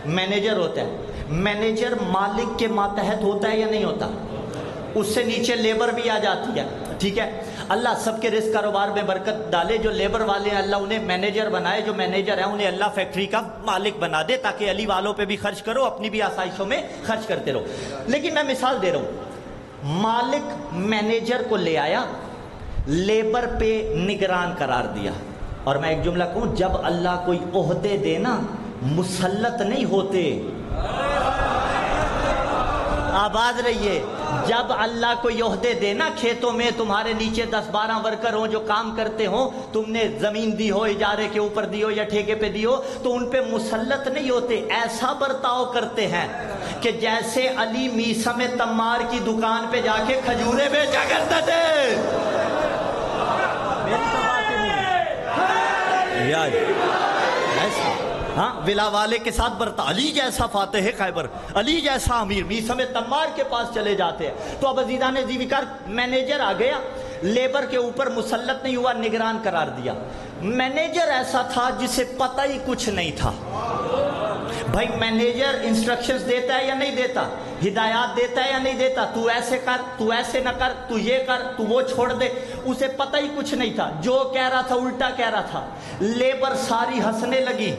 Speaker 2: مینیجر ہوتا ہے۔ مینیجر مالک کے ماتحت ہوتا ہے یا نہیں ہوتا؟ اس سے نیچے لیبر بھی آ جاتی ہے، ٹھیک ہے؟ اللہ سب کے رزق کاروبار میں برکت ڈالے۔ جو لیبر والے ہیں اللہ انہیں مینیجر بنائے، جو مینیجر ہیں انہیں اللہ فیکٹری کا مالک بنا دے تاکہ علی والوں پہ بھی خرچ کرو، اپنی بھی آسائشوں میں خرچ کرتے رہو۔ لیکن میں مثال دے رہا ہوں، مالک مینیجر کو لے آیا، لیبر پہ نگران قرار دیا۔ اور میں ایک جملہ کہوں، جب اللہ کوئی عہدے دے نا مسلط نہیں ہوتے۔ آباد رہیے۔ جب اللہ کو عہدے دینا، کھیتوں میں تمہارے نیچے 10-12 ورکر ہوں جو کام کرتے ہوں، تم نے زمین دی ہو، اجارے کے اوپر دی ہو یا ٹھیکے پہ دی ہو، تو ان پہ مسلط نہیں ہوتے، ایسا برتاؤ کرتے ہیں کہ جیسے علی میسم تمار کی دکان پہ جا کے کھجورے بیچا کرتے تھے۔ ہاں ولا والے کے ساتھ برتا، علی جیسا فاتح خیبر، علی جیسا امیر، میسم تمار کے پاس چلے جاتے ہیں۔ تو اب عزیزان ذوالفقار مینیجر آ گیا، لیبر کے اوپر مسلط نہیں ہوا، نگران قرار دیا۔ مینیجر ایسا تھا جسے پتہ ہی کچھ نہیں تھا۔ بھائی مینیجر انسٹرکشنز دیتا ہے یا نہیں دیتا؟ ہدایات دیتا ہے یا نہیں دیتا؟ تو ایسے کر، تو ایسے نہ کر، تو یہ کر، تو وہ چھوڑ دے۔ اسے پتہ ہی کچھ نہیں تھا، جو کہہ رہا تھا الٹا کہہ رہا تھا۔ لیبر ساری ہنسنے لگی،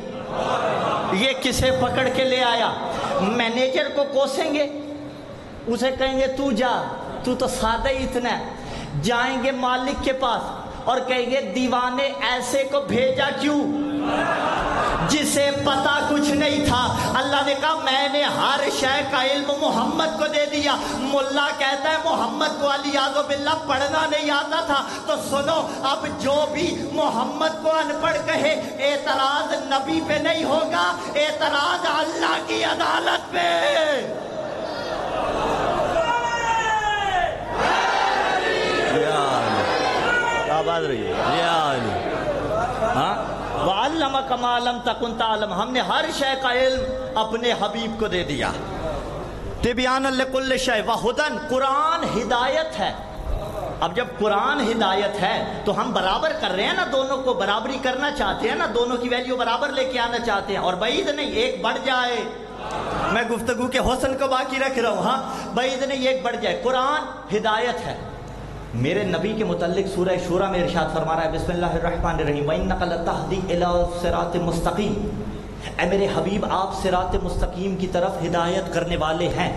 Speaker 2: یہ کسے پکڑ کے لے آیا؟ مینیجر کو کوسیں گے، اسے کہیں گے تو جا، تو سادہ ہی اتنا ہے۔ جائیں گے مالک کے پاس اور کہیں گے دیوانے ایسے کو بھیجا کیوں جسے پتا کچھ نہیں تھا؟ اللہ نے کہا میں نے ہر شے کا علم محمد کو دے دیا۔ ملا کہتا ہے محمد کو علیاذ باللہ پڑھنا نہیں آتا تھا۔ تو سنو، اب جو بھی محمد کو ان پڑھ کہے، اعتراض نبی پہ نہیں ہوگا، اعتراض اللہ کی عدالت پہ۔ آواز رہی ہے ہاں، وَعَلَّمَكَ مَا لَمْ تَكُنْ تَعْلَمُ، ہم نے ہر شے کا علم اپنے حبیب کو دے دیا۔ تِبْيَانًا لِكُلِّ شَيْءٍ وَهُدًى، قرآن ہدایت ہے۔ اب جب قرآن ہدایت ہے تو ہم برابر کر رہے ہیں نا، دونوں کو برابری کرنا چاہتے ہیں نا، دونوں کی ویلیو برابر لے کے آنا چاہتے ہیں، اور بعید نہیں ایک بڑھ جائے۔ میں گفتگو کے حسن کو باقی رکھ رہا ہوں، ہاں بعید نہیں ایک بڑھ جائے۔ قرآن ہدایت ہے۔ میرے نبی کے متعلق سورہ شورى میں ارشاد فرما رہا ہے، بسم اللہ الرحمن الرحیم، وَإِنَّكَ لَتَهْدِي إِلَىٰ صِرَاطٍ مُسْتَقِيمٍ، اے میرے حبیب آپ صراط مستقیم کی طرف ہدایت کرنے والے ہیں۔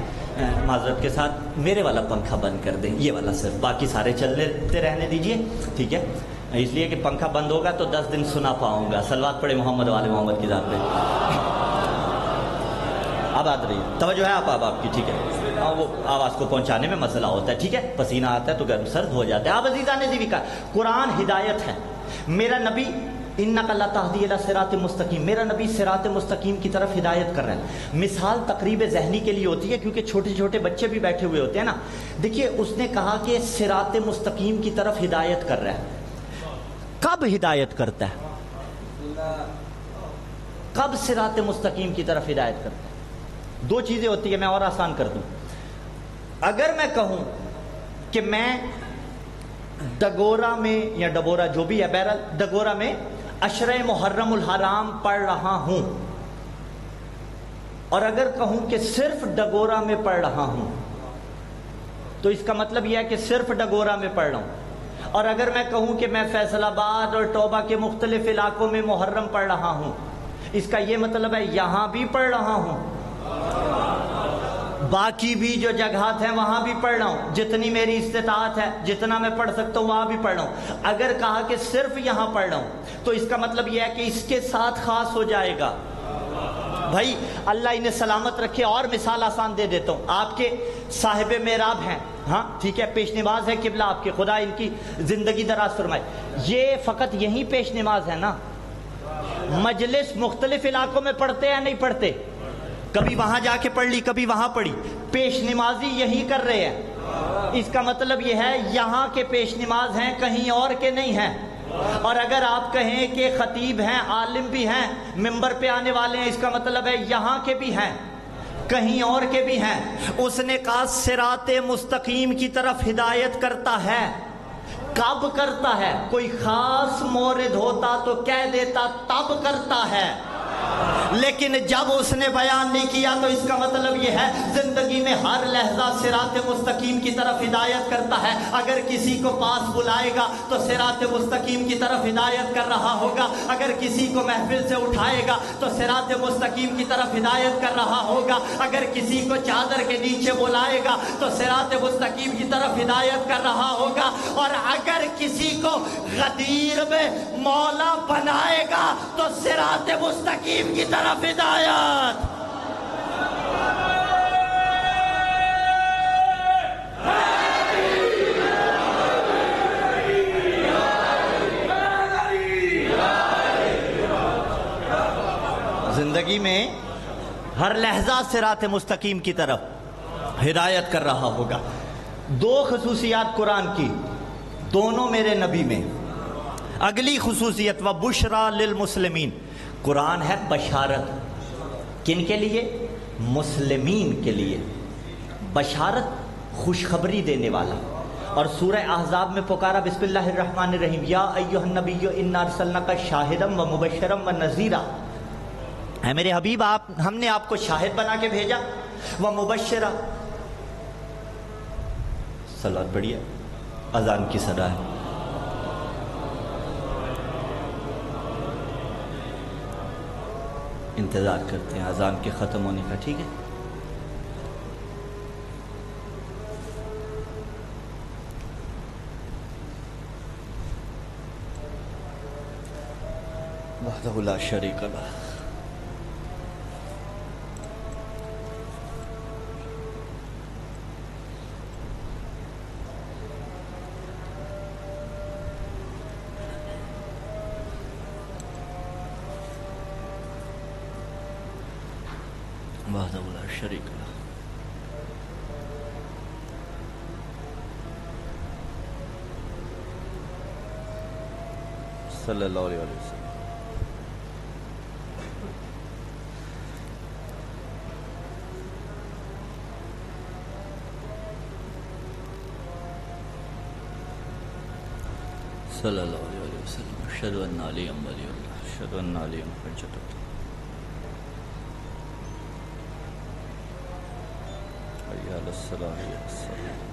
Speaker 2: معذرت کے ساتھ میرے والا پنکھا بند کر دیں، یہ والا صرف، باقی سارے چلتے رہنے دیجئے، ٹھیک ہے؟ اس لیے کہ پنکھا بند ہوگا تو 10 دن سنا پاؤں گا۔ صلوات پڑھے محمد والے محمد کی ذات پہ۔ اب آ رہی ہے توجہ ہے آپ کی، ٹھیک ہے؟ وہ آواز کو پہنچانے میں مسئلہ ہوتا ہے، ٹھیک ہے؟ پسینہ آتا ہے تو گرم سرد ہو جاتا ہے۔ آپ عزیزان نے کہا قرآن ہدایت ہے۔ میرا نبی اِنَّكَ لَتَهْدِي إِلَىٰ صِرَاطٍ مُسْتَقِيمٍ، میرا نبی صراط مستقیم کی طرف ہدایت کر رہا ہے۔ مثال تقریب ذہنی کے لیے ہوتی ہے کیونکہ چھوٹے چھوٹے بچے بھی بیٹھے ہوئے ہوتے ہیں نا۔ دیکھیے اس نے کہا کہ صراط مستقیم کی طرف ہدایت کر رہا ہے۔ کب ہدایت کرتا ہے؟ کب صراط مستقیم کی طرف ہدایت کرتا ہے؟ دو چیزیں ہوتی ہیں، میں اور آسان کر دوں۔ اگر میں کہوں کہ میں ڈگورا میں یا ڈبورا جو بھی ہے، بہرحال ڈگورا میں عشرہ محرم الحرام پڑھ رہا ہوں، اور اگر کہوں کہ صرف ڈگورا میں پڑھ رہا ہوں تو اس کا مطلب یہ ہے کہ صرف ڈگورا میں پڑھ رہا ہوں۔ اور اگر میں کہوں کہ میں فیصل آباد اور ٹوبہ کے مختلف علاقوں میں محرم پڑھ رہا ہوں، اس کا یہ مطلب ہے یہاں بھی پڑھ رہا ہوں، باقی بھی جو جگہات ہیں وہاں بھی پڑھ رہا ہوں، جتنی میری استطاعت ہے، جتنا میں پڑھ سکتا ہوں وہاں بھی پڑھ رہا ہوں۔ اگر کہا کہ صرف یہاں پڑھ رہا ہوں تو اس کا مطلب یہ ہے کہ اس کے ساتھ خاص ہو جائے گا۔ بھائی اللہ انہیں سلامت رکھے، اور مثال آسان دے دیتا ہوں۔ آپ کے صاحب محراب ہیں، ہاں ٹھیک ہے، پیش نماز ہے قبلہ آپ کے، خدا ان کی زندگی دراز فرمائے۔ یہ فقط یہی پیش نماز ہے نا؟ مجلس مختلف علاقوں میں پڑھتے ہیں نہیں پڑھتے؟ کبھی وہاں جا کے پڑھ لی، کبھی وہاں پڑھی، پیش نمازی یہی کر رہے ہیں۔ اس کا مطلب یہ ہے یہاں کے پیش نماز ہیں، کہیں اور کے نہیں ہیں۔ اور اگر آپ کہیں کہ خطیب ہیں، عالم بھی ہیں، ممبر پہ آنے والے ہیں، اس کا مطلب ہے یہاں کے بھی ہیں، کہیں اور کے بھی ہیں۔ اس نے کہا صراط مستقیم کی طرف ہدایت کرتا ہے۔ کب کرتا ہے؟ کوئی خاص مورد ہوتا تو کہہ دیتا تب کرتا ہے، لیکن جب اس نے بیان نہیں کیا تو اس کا مطلب یہ ہے زندگی میں ہر لحظہ صراط مستقیم کی طرف ہدایت کرتا ہے۔ اگر کسی کو پاس بلائے گا تو صراط مستقیم کی طرف ہدایت کر رہا ہوگا، اگر کسی کو محفل سے اٹھائے گا تو صراط مستقیم کی طرف ہدایت کر رہا ہوگا، اگر کسی کو چادر کے نیچے بلائے گا تو صراط مستقیم کی طرف ہدایت کر رہا ہوگا، اور اگر کسی کو غدیر میں مولا بنائے گا تو صراط مستقیم کی طرف ہدایت۔ زندگی میں ہر لحظہ صراط مستقیم کی طرف ہدایت کر رہا ہوگا۔ دو خصوصیات قرآن کی، دونوں میرے نبی میں۔ اگلی خصوصیت وَبُشْرَى لِلْمُسْلِمِينَ، قرآن ہے بشارت، کن کے لیے؟ مسلمین کے لیے، بشارت، خوشخبری دینے والا۔ اور سورہ احزاب میں پکارا بسم اللہ الرحمن الرحیم، یا ایھا النبی انا ارسلناک شاہدا ومبشرا ونذیرا، اے میرے حبیب ہم نے آپ کو شاہد بنا کے بھیجا، ومبشرا، صلوات پڑھیے، اذان کی صدا ہے۔ انتظار کرتے ہیں اذان کے ختم ہونے کا، ٹھیک ہے؟ وحدہ لا شریک لہ وحدہ لا شریک لہ صلی اللہ علیہ وسلم۔ صلی اللہ علیہ وسلم۔ اشہد ان علی ولی اللہ، اشہد ان علی حجۃ اللہ۔ حی علی الصلاۃ حی علی الصلاۃ۔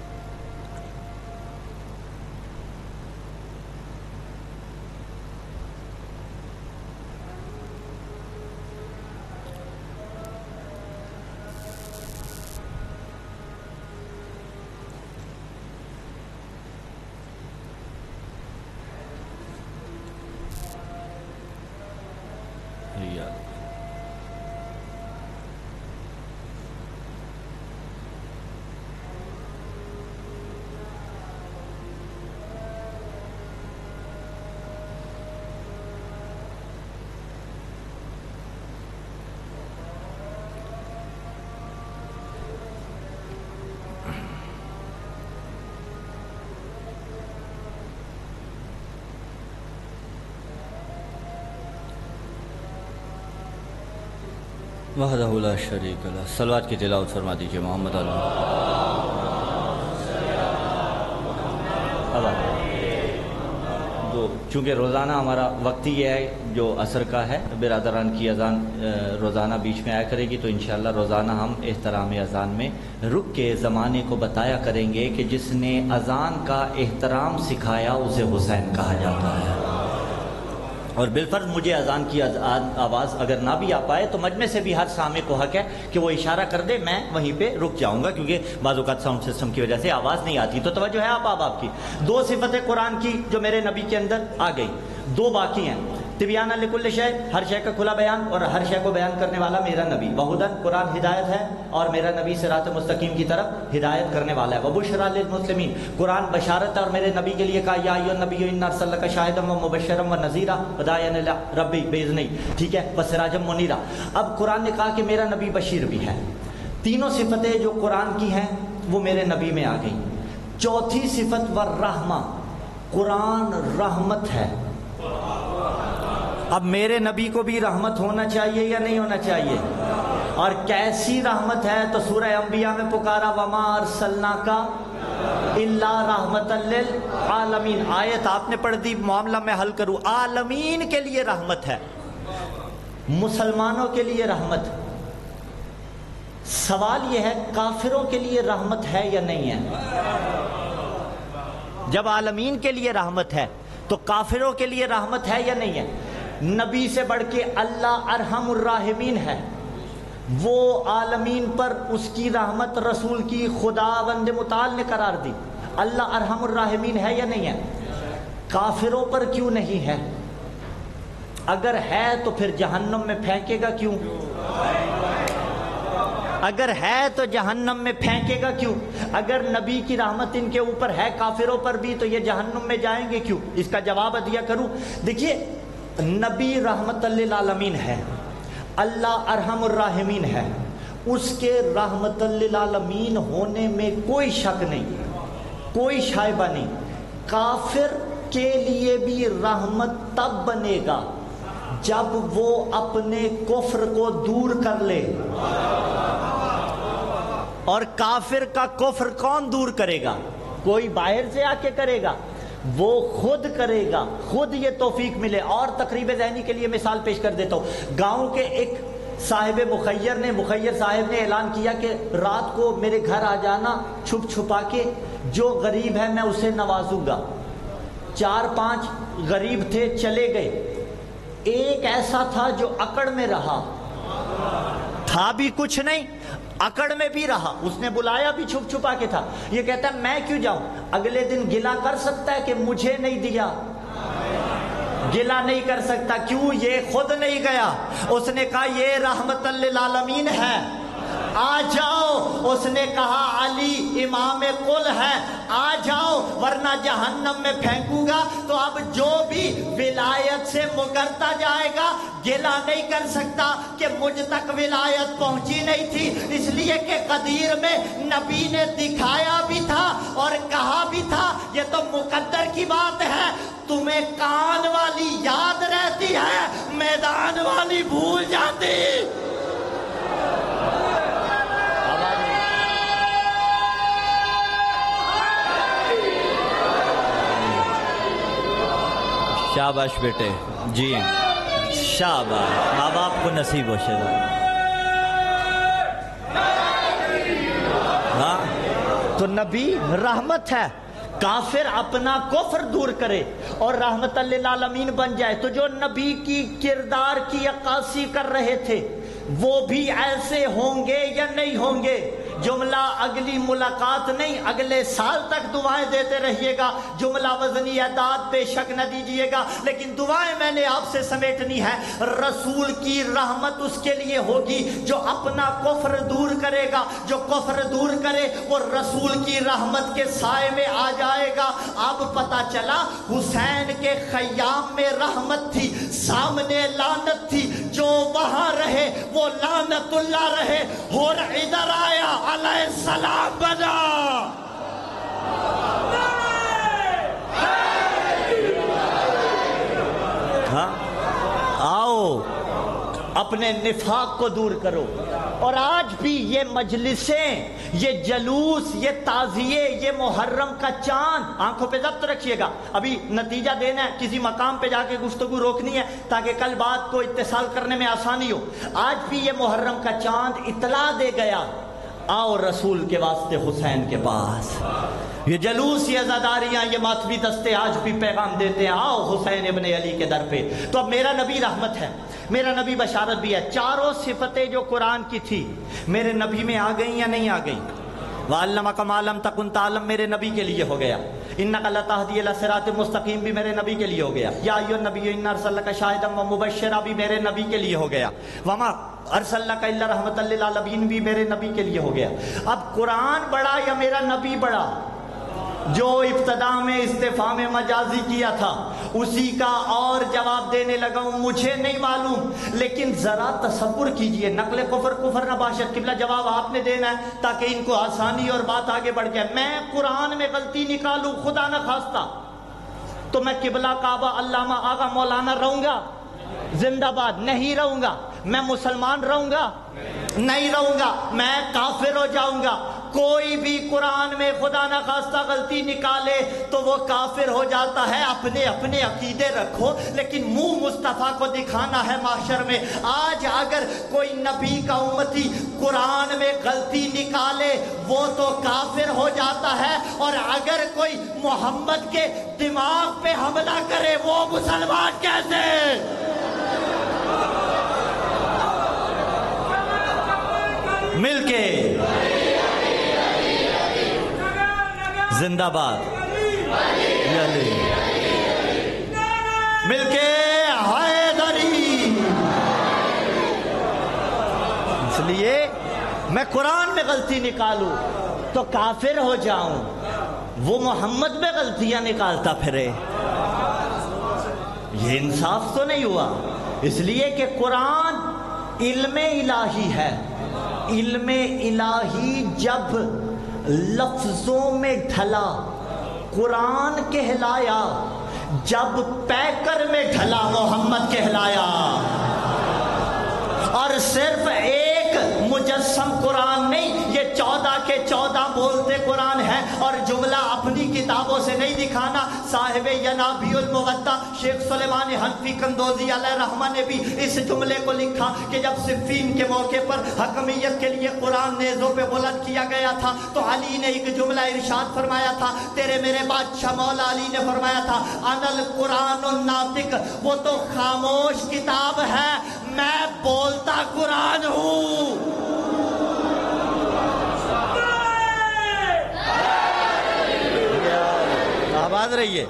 Speaker 2: وحدہ لا شریک لہ۔ صلوات کی تلاوت فرما دیجیے محمد علیہ۔ چونکہ روزانہ ہمارا وقت ہی ہے جو عصر کا ہے، برادران کی اذان روزانہ بیچ میں آیا کرے گی، تو انشاءاللہ روزانہ ہم احترام اذان میں رک کے زمانے کو بتایا کریں گے کہ جس نے اذان کا احترام سکھایا اسے حسین کہا جاتا ہے۔ اور بالفرض مجھے اذان کی آواز اگر نہ بھی آ پائے تو مجمع سے بھی ہر سامع کو حق ہے کہ وہ اشارہ کر دے، میں وہیں پہ رک جاؤں گا، کیونکہ بعض اوقات ساؤنڈ سسٹم کی وجہ سے آواز نہیں آتی۔ تو توجہ ہے آپ کی دو صفتیں قرآن کی جو میرے نبی کے اندر آ گئی، دو باقی ہیں۔ تبیانہ لکل شے، ہر شے کا کھلا بیان، اور ہر شے کو بیان کرنے والا میرا نبی۔ وہدن، قرآن ہدایت ہے اور میرا نبی صراط مستقیم کی طرف ہدایت کرنے والا ہے۔ وبشریٰ للمسلمین، قرآن بشارت ہے اور میرے نبی کے لیے کہا یا ایھا النبی انا ارسلناک شاہدا ومبشرا ونذیرا وداعیا الی ربی باذنہ، ٹھیک ہے، وسراجا منیرا۔ اب قرآن نے کہا کہ میرا نبی بشیر بھی ہے۔ تینوں صفتیں جو قرآن کی ہیں وہ میرے نبی میں آ گئیں۔ چوتھی صفت والرحمہ، قرآن رحمت ہے۔ اب میرے نبی کو بھی رحمت ہونا چاہیے یا نہیں ہونا چاہیے؟ اور کیسی رحمت ہے؟ تو سورہ انبیاء میں پکارا وما ارسلناک الا رحمتا للعالمین۔ آیت آپ نے پڑھ دی، معاملہ میں حل کروں۔ عالمین کے لیے رحمت ہے، مسلمانوں کے لیے رحمت۔ سوال یہ ہے کافروں کے لیے رحمت ہے یا نہیں ہے؟ جب عالمین کے لیے رحمت ہے تو کافروں کے لیے رحمت ہے یا نہیں ہے؟ نبی سے بڑھ کے اللہ ارحم الراحمین ہے، وہ عالمین پر اس کی رحمت رسول کی خداوند متعال نے قرار دی۔ اللہ ارحم الراحمین ہے یا نہیں ہے؟ کافروں پر کیوں نہیں ہے؟ اگر ہے تو پھر جہنم میں پھینکے گا کیوں؟ اگر ہے تو جہنم میں پھینکے گا کیوں؟ اگر نبی کی رحمت ان کے اوپر ہے کافروں پر بھی تو یہ جہنم میں جائیں گے کیوں؟ اس کا جواب دیا کروں۔ دیکھیے، نبی رحمت للعالمین ہے، اللہ ارحم الراحمین ہے، اس کے رحمت للعالمین ہونے میں کوئی شک نہیں، کوئی شائبہ نہیں۔ کافر کے لیے بھی رحمت تب بنے گا جب وہ اپنے کفر کو دور کر لے۔ اور کافر کا کفر کون دور کرے گا؟ کوئی باہر سے آ کے کرے گا؟ وہ خود کرے گا، خود یہ توفیق ملے۔ اور تقریب ذہنی کے لیے مثال پیش کر دیتا ہوں۔ گاؤں کے ایک صاحب مخیر صاحب نے اعلان کیا کہ رات کو میرے گھر آ جانا چھپ چھپا کے، جو غریب ہے میں اسے نوازوں گا۔ 4-5 غریب تھے، چلے گئے۔ ایک ایسا تھا جو اکڑ میں رہا، تھا بھی کچھ نہیں، اکڑ میں بھی رہا، اس نے بلایا بھی چھپ چھپا کے تھا. یہ کہتا ہے میں کیوں جاؤں؟ اگلے دن گلہ کر سکتا ہے کہ مجھے نہیں دیا؟ گلہ نہیں کر سکتا. کیوں؟ یہ خود نہیں گیا. اس نے کہا یہ رحمت للعالمین ہے، آ جاؤ. اس نے کہا علی امام کل ہے، آ جاؤ ورنہ جہنم میں پھینکوں گا. تو اب جو بھی ولایت سے مکرتا جائے گا گلہ نہیں کر سکتا کہ مجھ تک ولایت پہنچی نہیں تھی، اس لیے کہ قدیر میں نبی نے دکھایا بھی تھا اور کہا بھی تھا یہ تو مقدر کی بات ہے. تمہیں کان والی یاد رہتی ہے، میدان والی بھول جاتی. شاباش بیٹے، جی شاباش، ماں باپ کو نصیب ہو شہدا. ہاں تو نبی رحمت ہے. کافر اپنا کفر دور کرے اور رحمت للعالمین بن جائے. تو جو نبی کی کردار کی عکاسی کر رہے تھے وہ بھی ایسے ہوں گے یا نہیں ہوں گے؟ جملہ اگلی ملاقات نہیں، اگلے سال تک دعائیں دیتے رہیے گا. جملہ وزنی اعداد بے شک نہ دیجیے گا، لیکن دعائیں میں نے آپ سے سمیٹنی ہے. رسول کی رحمت اس کے لیے ہوگی جو اپنا کفر دور کرے گا. جو کفر دور کرے وہ رسول کی رحمت کے سائے میں آ جائے گا. اب پتہ چلا حسین کے خیام میں رحمت تھی، سامنے لعنت تھی. جو وہاں رہے وہ لعنت اللہ رہے. اور ادھر آیا علیہ السلام بنا. ہاں آؤ اپنے نفاق کو دور کرو. اور آج بھی یہ مجلسیں، یہ جلوس، یہ تعزیے، یہ محرم کا چاند آنکھوں پہ ضبط رکھیے گا. ابھی نتیجہ دینا ہے، کسی مقام پہ جا کے گفتگو روکنی ہے تاکہ کل بات کو اتصال کرنے میں آسانی ہو. آج بھی یہ محرم کا چاند اطلاع دے گیا آؤ رسول کے واسطے حسین کے پاس. یہ جلوس، یہ عزاداریاں، یہ ماتمی دستے آج بھی پیغام دیتے ہیں آؤ حسین ابن علی کے در پہ. تو اب میرا نبی رحمت ہے، میرا نبی بشارت بھی ہے. چاروں صفتیں جو قرآن کی تھی میرے نبی میں آ گئیں یا نہیں آ گئیں؟ وَعَلَّمَكَ مَا لَمْ تَكُنْ تَعْلَمْ میرے نبی کے لیے ہو گیا. إِنَّكَ لَتَهْدِي إِلَىٰ صِرَاطٍ مُسْتَقِيمٍ بھی میرے نبی کے لیے ہو گیا. یا ایھا النبی إِنَّا أَرْسَلْنَاكَ شَاهِدًا وَمُبَشِّرًا بھی میرے نبی کے لیے ہو گیا. وَمَا أَرْسَلْنَاكَ إِلَّا رَحْمَةً لِّلْعَالَمِينَ بھی میرے نبی کے لیے ہو گیا. اب قرآن بڑا یا میرا نبی بڑا؟ جو ابتدا میں استفہام مجازی کیا تھا اسی کا اور جواب دینے لگا ہوں. مجھے نہیں معلوم، لیکن ذرا تصور کیجئے، نقل کفر نہ باشد. قبلہ جواب آپ نے دینا ہے تاکہ ان کو آسانی اور بات آگے بڑھ جائے. میں قرآن میں غلطی نکالوں خدا نہ خواستہ تو میں قبلہ کعبہ علامہ آغا مولانا رہوں گا؟ زندہ باد نہیں رہوں گا. میں مسلمان رہوں گا؟ نہیں رہوں گا. میں کافر ہو جاؤں گا. کوئی بھی قرآن میں خدا نہ خواستہ غلطی نکالے تو وہ کافر ہو جاتا ہے. اپنے اپنے عقیدے رکھو، لیکن منہ مصطفیٰ کو دکھانا ہے معاشر میں. آج اگر کوئی نبی کا امتی قرآن میں غلطی نکالے وہ تو کافر ہو جاتا ہے، اور اگر کوئی محمد کے دماغ پہ حملہ کرے وہ مسلمان کیسے؟ مل کے زندہ باد، مل کے حیدری. اس لیے میں قرآن میں غلطی نکالوں تو کافر ہو جاؤں، وہ محمد میں غلطیاں نکالتا پھرے. یہ انصاف تو نہیں ہوا. اس لیے کہ قرآن علم الہی ہے. علم الہی جب لفظوں میں ڈھلا قرآن کہلایا، جب پیکر میں ڈھلا محمد کہلایا. اور صرف ایک مجسم قرآن نہیں، یہ 14 کے 14 بولتے قرآن ہیں. اور جملہ اپنی کتابوں سے نہیں دکھانا. صاحب ینابی المودہ شیخ سلیمان حنفی قندوزی علیہ رحمہ نے بھی اس جملے کو لکھا کہ جب صفین کے موقع پر حکمیت کے لیے قرآن نیزوں پہ بلند کیا گیا تھا تو علی نے ایک جملہ ارشاد فرمایا تھا. تیرے میرے بادشاہ مولا علی نے فرمایا تھا انا القرآن الناطق، وہ تو خاموش کتاب ہے، میں بولتا قرآن ہوں. یاد رہیے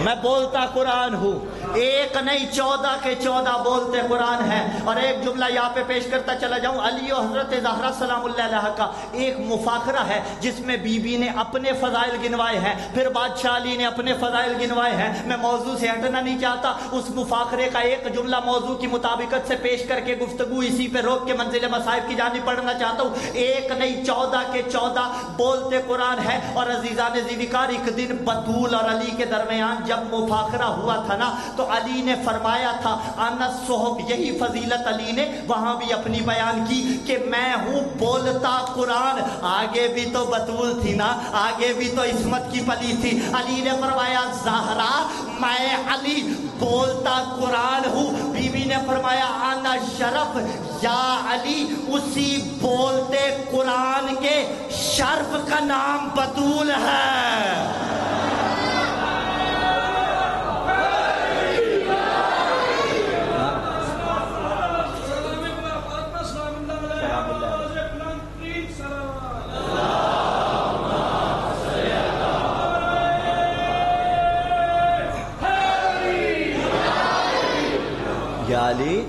Speaker 2: میں بولتا قرآن ہوں، ایک نہیں 14 کے 14 بولتے قرآن ہیں۔ اور ایک جملہ یہاں پہ پیش کرتا چلا جاؤں، علی و حضرت زہرا سلام اللہ علیہ کا ایک مفاخرہ ہے جس میں بی بی نے اپنے فضائل گنوائے ہیں، پھر بادشاہ علی نے اپنے فضائل گنوائے ہیں۔ میں موضوع سے ہٹنا نہیں چاہتا، اس مفاخرے کا ایک جملہ موضوع کی مطابقت سے پیش کر کے گفتگو اسی پہ روک کے منزل مصائب کی جانب پڑھنا چاہتا ہوں۔ ایک نہیں 14 کے 14 بولتے قرآن ہے۔ اور عزیزان ذیوقار، ایک دن بطول اور علی کے درمیان جب مفاخرہ ہوا تھا نا، تو علی نے فرمایا تھا انا صحب، یہی فضیلت علی نے وہاں بھی اپنی بیان کی کہ میں ہوں بولتا قرآن۔ آگے بھی تو بطول تھی نا، آگے بھی تو عصمت کی پلی تھی۔ علی نے فرمایا زہرا میں علی بولتا قرآن ہوں۔ بی بی نے فرمایا انا شرف یا علی، اسی بولتے قرآن کے شرف کا نام بطول ہے۔ یا علی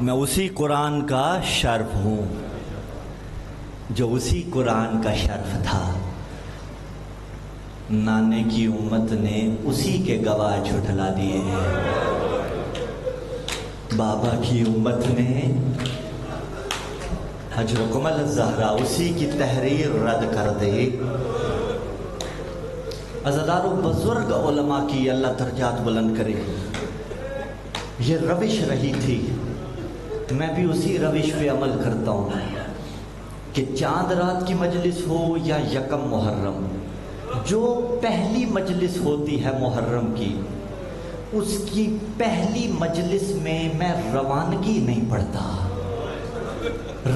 Speaker 2: میں اسی قرآن کا شرف ہوں جو اسی قرآن کا شرف تھا۔ نانے کی امت نے اسی کے گواہ جھٹلا دیے ہیں، بابا کی امت نے حجرکم الزہرا اسی کی تحریر رد کر دے۔ عزادارو بزرگ علماء کی اللہ درجات بلند کرے، یہ روش رہی تھی، میں بھی اسی روش پہ عمل کرتا ہوں کہ چاند رات کی مجلس ہو یا یکم محرم، جو پہلی مجلس ہوتی ہے محرم کی، اس کی پہلی مجلس میں میں روانگی نہیں پڑھتا،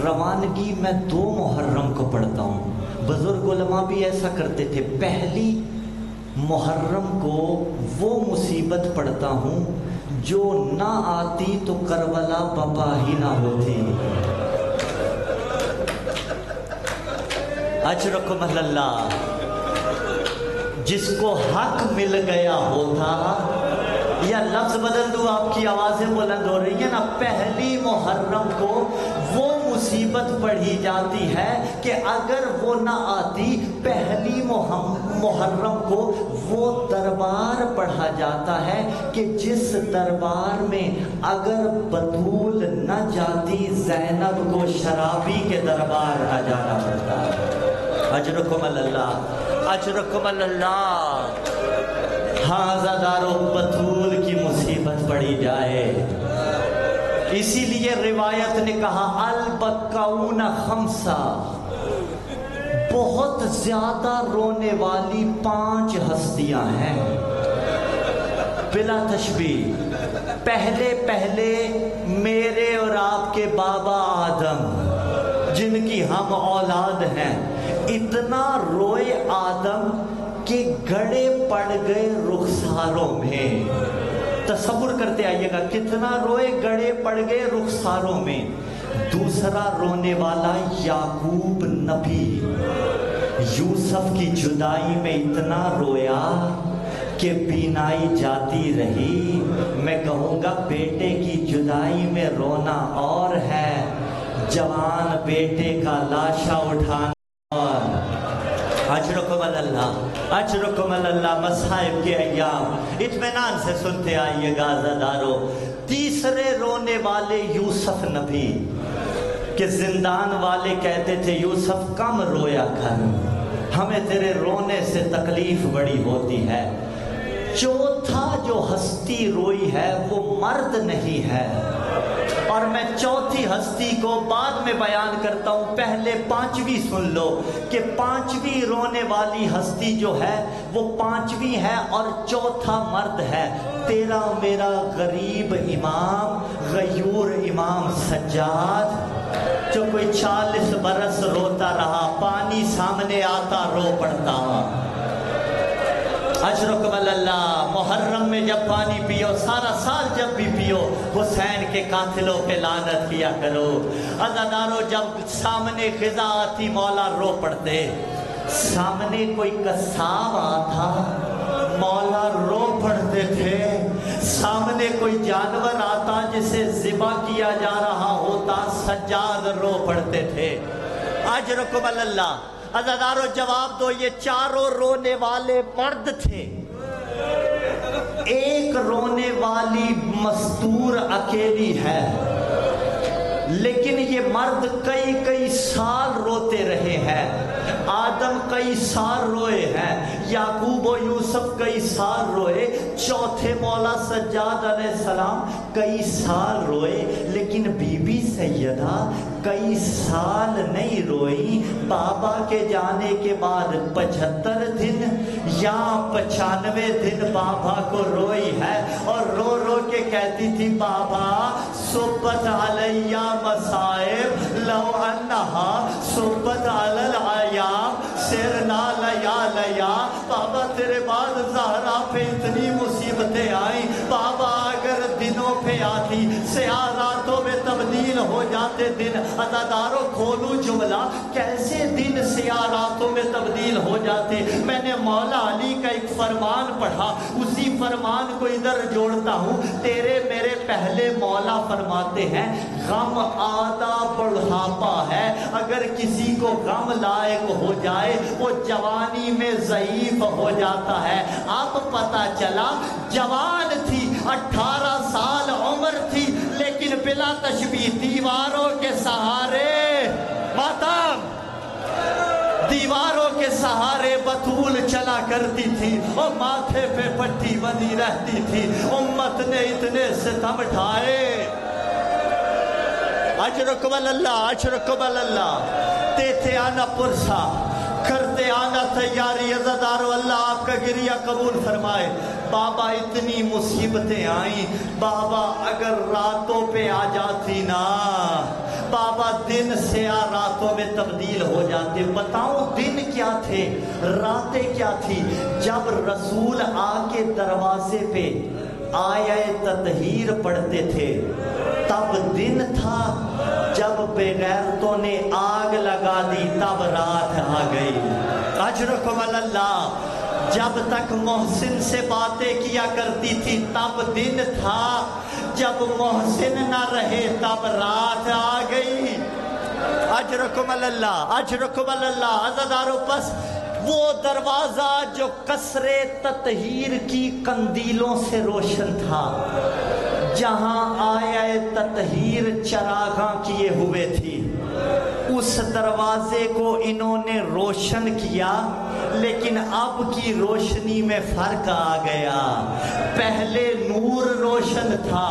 Speaker 2: روانگی میں 2 محرم کو پڑھتا ہوں۔ بزرگ علماء بھی ایسا کرتے تھے، پہلی محرم کو وہ مصیبت پڑھتا ہوں جو نہ آتی تو کربلا بپا ہی نہ ہوتی۔ اجرکم اللہ، جس کو حق مل گیا ہوتا، یا لفظ بدل دوں، آپ کی آوازیں بلند ہو رہی ہیں نا، پہلی محرم کو وہ مصیبت پڑھی جاتی ہے کہ اگر وہ نہ آتی، پہلی محرم کو وہ دربار پڑھا جاتا ہے کہ جس دربار میں اگر بطول نہ جاتی، زینب کو شرابی کے دربار آ جانا پڑتا ہے۔ اجرکم اللہ، اجرکم اللہ۔ ہاں عزادارو، بطول کی مصیبت پڑی جائے، اسی لیے روایت نے کہا البکاؤن خمسہ، بہت زیادہ رونے والی 5 ہستیاں ہیں بلا تشبیہ۔ پہلے میرے اور آپ کے بابا آدم، جن کی ہم اولاد ہیں، اتنا روئے آدم کہ گڑے پڑ گئے رخساروں میں۔ تصور کرتے آئیے گا کتنا روئے، گڑے پڑ گئے رخساروں میں۔ دوسرا رونے والا یعقوب نبی، یوسف کی جدائی میں اتنا رویا کہ بینائی جاتی رہی۔ میں کہوں گا بیٹے کی جدائی میں رونا اور ہے، جوان بیٹے کا لاشا اٹھانا اور۔ اجرکم اللہ، اجرکم اللہ۔ مصائب کے ایام اطمینان سے سنتے آئیے گا عزادارو۔ تیسرے رونے والے یوسف نبی، کہ زندان والے کہتے تھے یوسف کم رویا کر، ہمیں تیرے رونے سے تکلیف بڑی ہوتی ہے۔ چوتھا جو ہستی روئی ہے وہ مرد نہیں ہے، اور میں چوتھی ہستی کو بعد میں بیان کرتا ہوں، پہلے 5ویں سن لو کہ 5ویں رونے والی ہستی جو ہے وہ 5ویں ہے اور چوتھا مرد ہے۔ تیرا میرا غریب امام، غیور امام سجاد، جو کوئی 40 برس روتا رہا، پانی سامنے آتا رو پڑتا۔ اجرکم اللہ، محرم میں جب پانی پیو، سارا سال جب بھی پیو، حسین کے قاتلوں پہ لعنت کیا کرو۔ عزادارو، جب سامنے خزاں آتی مولا رو پڑتے، سامنے کوئی قصاب آتا مولا رو پڑتے تھے، سامنے کوئی جانور آتا جسے ذبح کیا جا رہا ہوتا، سجاد رو پڑتے تھے۔ اجرکم اللہ۔ عزادارو جواب دو، یہ چاروں رونے والے مرد تھے، ایک رونے والی مستور اکیلی ہے، لیکن یہ مرد کئی سال روتے رہے ہیں۔ آدم کئی سال روئے ہیں، یعقوب و یوسف کئی سال روئے، چوتھے مولا سجاد علیہ السلام کئی سال روئے، لیکن بی بی سیدہ کئی سال نہیں روئی۔ بابا کے جانے کے بعد 75 دن یا 95 دن بابا کو روئی ہے، اور رو رو کے کہتی تھی بابا صبت علیہ مصائب لو انہا صبت علی الایام سرنا لیا لیا۔ بابا تیرے بعد زہرا پہ اتنی مصیبتیں آئیں، بابا اگر دنوں پہ آتی سیاہ راتوں میں تبدیل ہو جاتے دن۔ عزاداروں کھولوں جملہ، کیسے دن سیاہ راتوں میں تبدیل ہو جاتے؟ میں نے مولا علی کا ایک فرمان پڑھا، اسی فرمان کو ادھر جوڑتا ہوں۔ تیرے میرے پہلے مولا فرماتے ہیں غم آدھا بڑھاپا ہے، اگر کسی کو غم لائق ہو جائے وہ جوانی میں ضعیف ہو جاتا ہے۔ اب پتہ چلا جوان تھی، 18 سال عمر تھی، لیکن بلا تشبیہ دیواروں کے سہارے ماتم، دیواروں کے سہارے بطول چلا کرتی تھی، اور ماتھے پہ پٹی بندھی رہتی تھی۔ امت نے اتنے ستم ڈھائے، اجرکم اللہ اجرکم اللہ، دیتے آنا پرسا، کرتے آنا تیاری۔ عزادارو اللہ آپ کا گریہ قبول فرمائے۔ بابا اتنی مصیبتیں آئیں، بابا اگر راتوں پہ آ جاتی نا، بابا دن سیاہ راتوں میں تبدیل ہو جاتے۔ بتاؤں دن کیا تھے، راتیں کیا تھی؟ جب رسول آ کے دروازے پہ آیہ تطہیر پڑھتے تھے تب دن تھا، جب بغیرتوں نے آگ لگا دی تب رات آ گئی۔ اجرکم اللہ۔ جب تک محسن سے باتیں کیا کرتی تھی تب دن تھا، جب محسن نہ رہے تب رات آ گئی۔ اجرکم اللہ اجرکم اللہ۔ عزادارو پس وہ دروازہ جو قصر تطہیر کی قندیلوں سے روشن تھا، جہاں آیہ تطہیر چراغاں کیے ہوئے تھی، اس دروازے کو انہوں نے روشن کیا، لیکن اب کی روشنی میں فرق آ گیا۔ پہلے نور روشن تھا،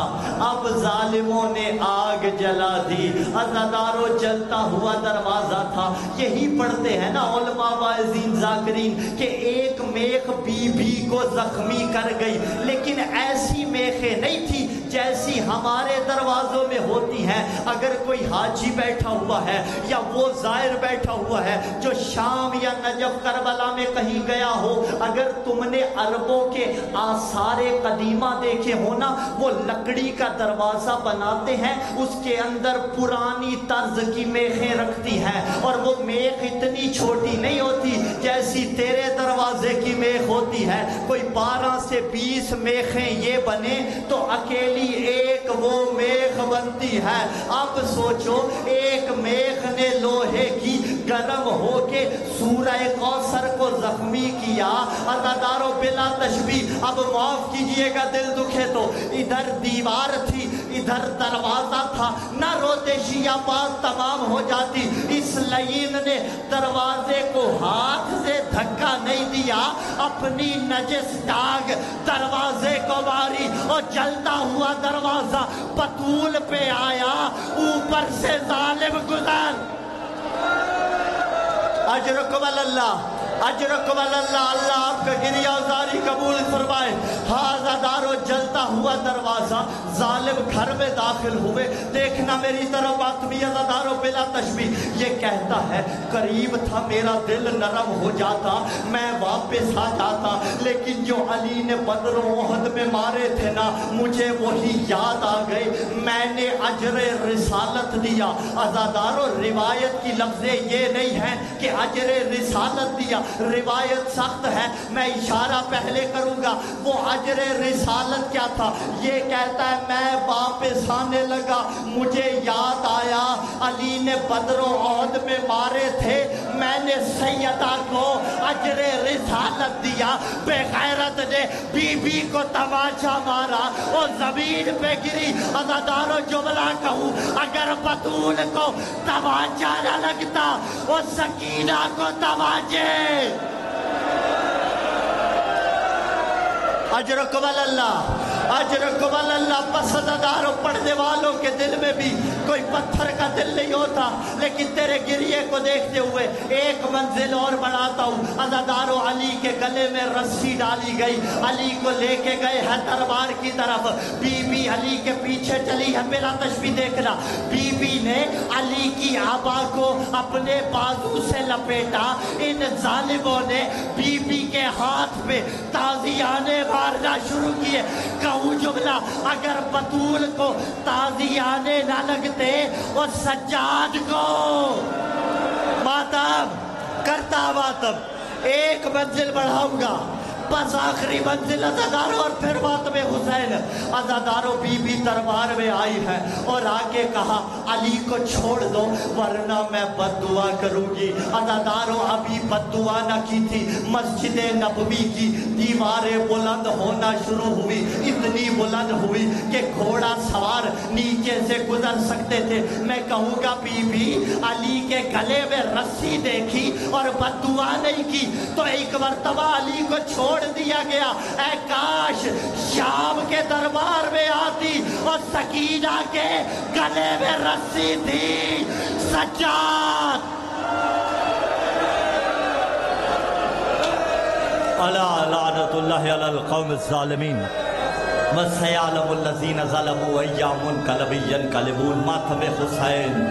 Speaker 2: اب ظالموں نے آگ جلا دی۔ عزادارو جلتا ہوا دروازہ تھا۔ یہی پڑھتے ہیں نا علماء واعظین ذاکرین کہ ایک میخ بی بی کو زخمی کر گئی، لیکن ایسی میخیں نہیں تھی جیسی ہمارے دروازوں میں ہوتی ہیں۔ اگر کوئی حاجی بیٹھا ہوا ہے یا وہ زائر بیٹھا ہوا ہے جو شام یا نجف کربلا میں کہیں گیا ہو، اگر تم نے عربوں کے آثار قدیمہ دیکھے ہو نا، وہ لکڑی کا دروازہ بناتے ہیں، اس کے اندر پرانی طرز کی میخیں رکھتی ہیں، اور وہ میخ اتنی چھوٹی نہیں ہوتی جیسی تیرے دروازے کی میخ ہوتی ہے۔ کوئی 12 سے 20 میخیں یہ بنے تو اکیلی ایک وہ میخ بنتی ہے۔ اب سوچو ایک میخ نے لوہے کی گرم ہو کے سورہ کوثر کو زخمی کیا۔ عزادارو بلا تشبیہ، اب معاف کیجئے گا دل دکھے تو، ادھر دیوار تھی ادھر دروازہ تھا، نہ روتے شیعہ بات تمام ہو جاتی۔ اس لعین نے دروازے کو ہاتھ سے دھکا نہیں دیا، اپنی نجس ٹانگ دروازے کو ماری، اور جلتا ہوا دروازہ بطول پہ آیا، اوپر سے ظالم گزر۔ اجرکم اللہ اجرکم اللہ۔ اللہ آپ کا گریہ ازاری قبول فرمائے۔ عزادارو جلتا ہوا دروازہ، ظالم گھر میں داخل ہوئے۔ دیکھنا میری طرف بات بھی عزادارو بلا تشبیہ، یہ کہتا ہے قریب تھا میرا دل نرم ہو جاتا، میں واپس آ جاتا، لیکن جو علی نے بدر و احد میں مارے تھے نا، مجھے وہی یاد آ گئے، میں نے اجر رسالت دیا۔ عزادارو روایت کی لفظیں یہ نہیں ہیں کہ اجر رسالت دیا، روایت سخت ہے، میں اشارہ پہلے کروں گا۔ وہ اجر رسالت کیا تھا؟ یہ کہتا ہے میں واپس آنے لگا، مجھے یاد آیا علی نے بدر و احد میں مارے تھے، میں نے سیدہ کو اجر رسالت دیا۔ بے غیرت نے بی بی کو تماچا مارا اور زمین پہ گری۔ عزادارو جملہ کہوں، اگر بطول کو تماچا نہ لگتا اور سکینہ کو تماچے۔ اجرکم اللہ، اجرکم اللہ۔ پسنداروں پڑھنے والوں کے دل میں بھی کوئی پتھر کا دل نہیں ہوتا، لیکن تیرے گریے کو دیکھتے ہوئے ایک منزل اور بڑھاتا ہوں۔ عزاداروں علی کے گلے میں رسی ڈالی گئی، علی کو لے کے گئے ہیں دربار کی طرف۔ بی بی علی کے پیچھے چلی ہے، میرا تشبیہ دیکھنا۔ بی بی نے علی کی آبا کو اپنے بازو سے لپیٹا، ان ظالموں نے بی بی کے ہاتھ پہ تازیانے مارنا شروع کیے۔ کہوں جملہ، اگر بطول کو تازیانے نہ لگتے اور سجاد کو ماتم کرتا ماتم، ایک منزل بڑھاؤں گا، بس آخری منزل عزاداروں اور پھر ماتم حسین۔ عزاداروں بی بی دربار میں آئی ہے اور آگے کہا علی کو چھوڑ دو ورنہ میں بد دعا کروں گی۔ عزاداروں ابھی بد دعا نہ کی تھی، مسجد نبوی کی دیواریں بلند ہونا شروع ہوئی، اتنی بلند ہوئی کہ گھوڑا سوار نیچے سے گزر سکتے تھے۔ میں کہوں گا بی بی علی کے گلے میں رسی دیکھی اور بد دعا نہیں کی تو ایک مرتبہ علی کو چھوڑ دیا گیا۔ اے کاش شام کے دربار میں آتی اور سکینہ کے گلے میں رسی تھی۔ سجاد الا لعنت اللہ علی القوم الظالمین وسيعلم الذين ظلموا أيام منقلب ينقلبون۔ ماتم حسین۔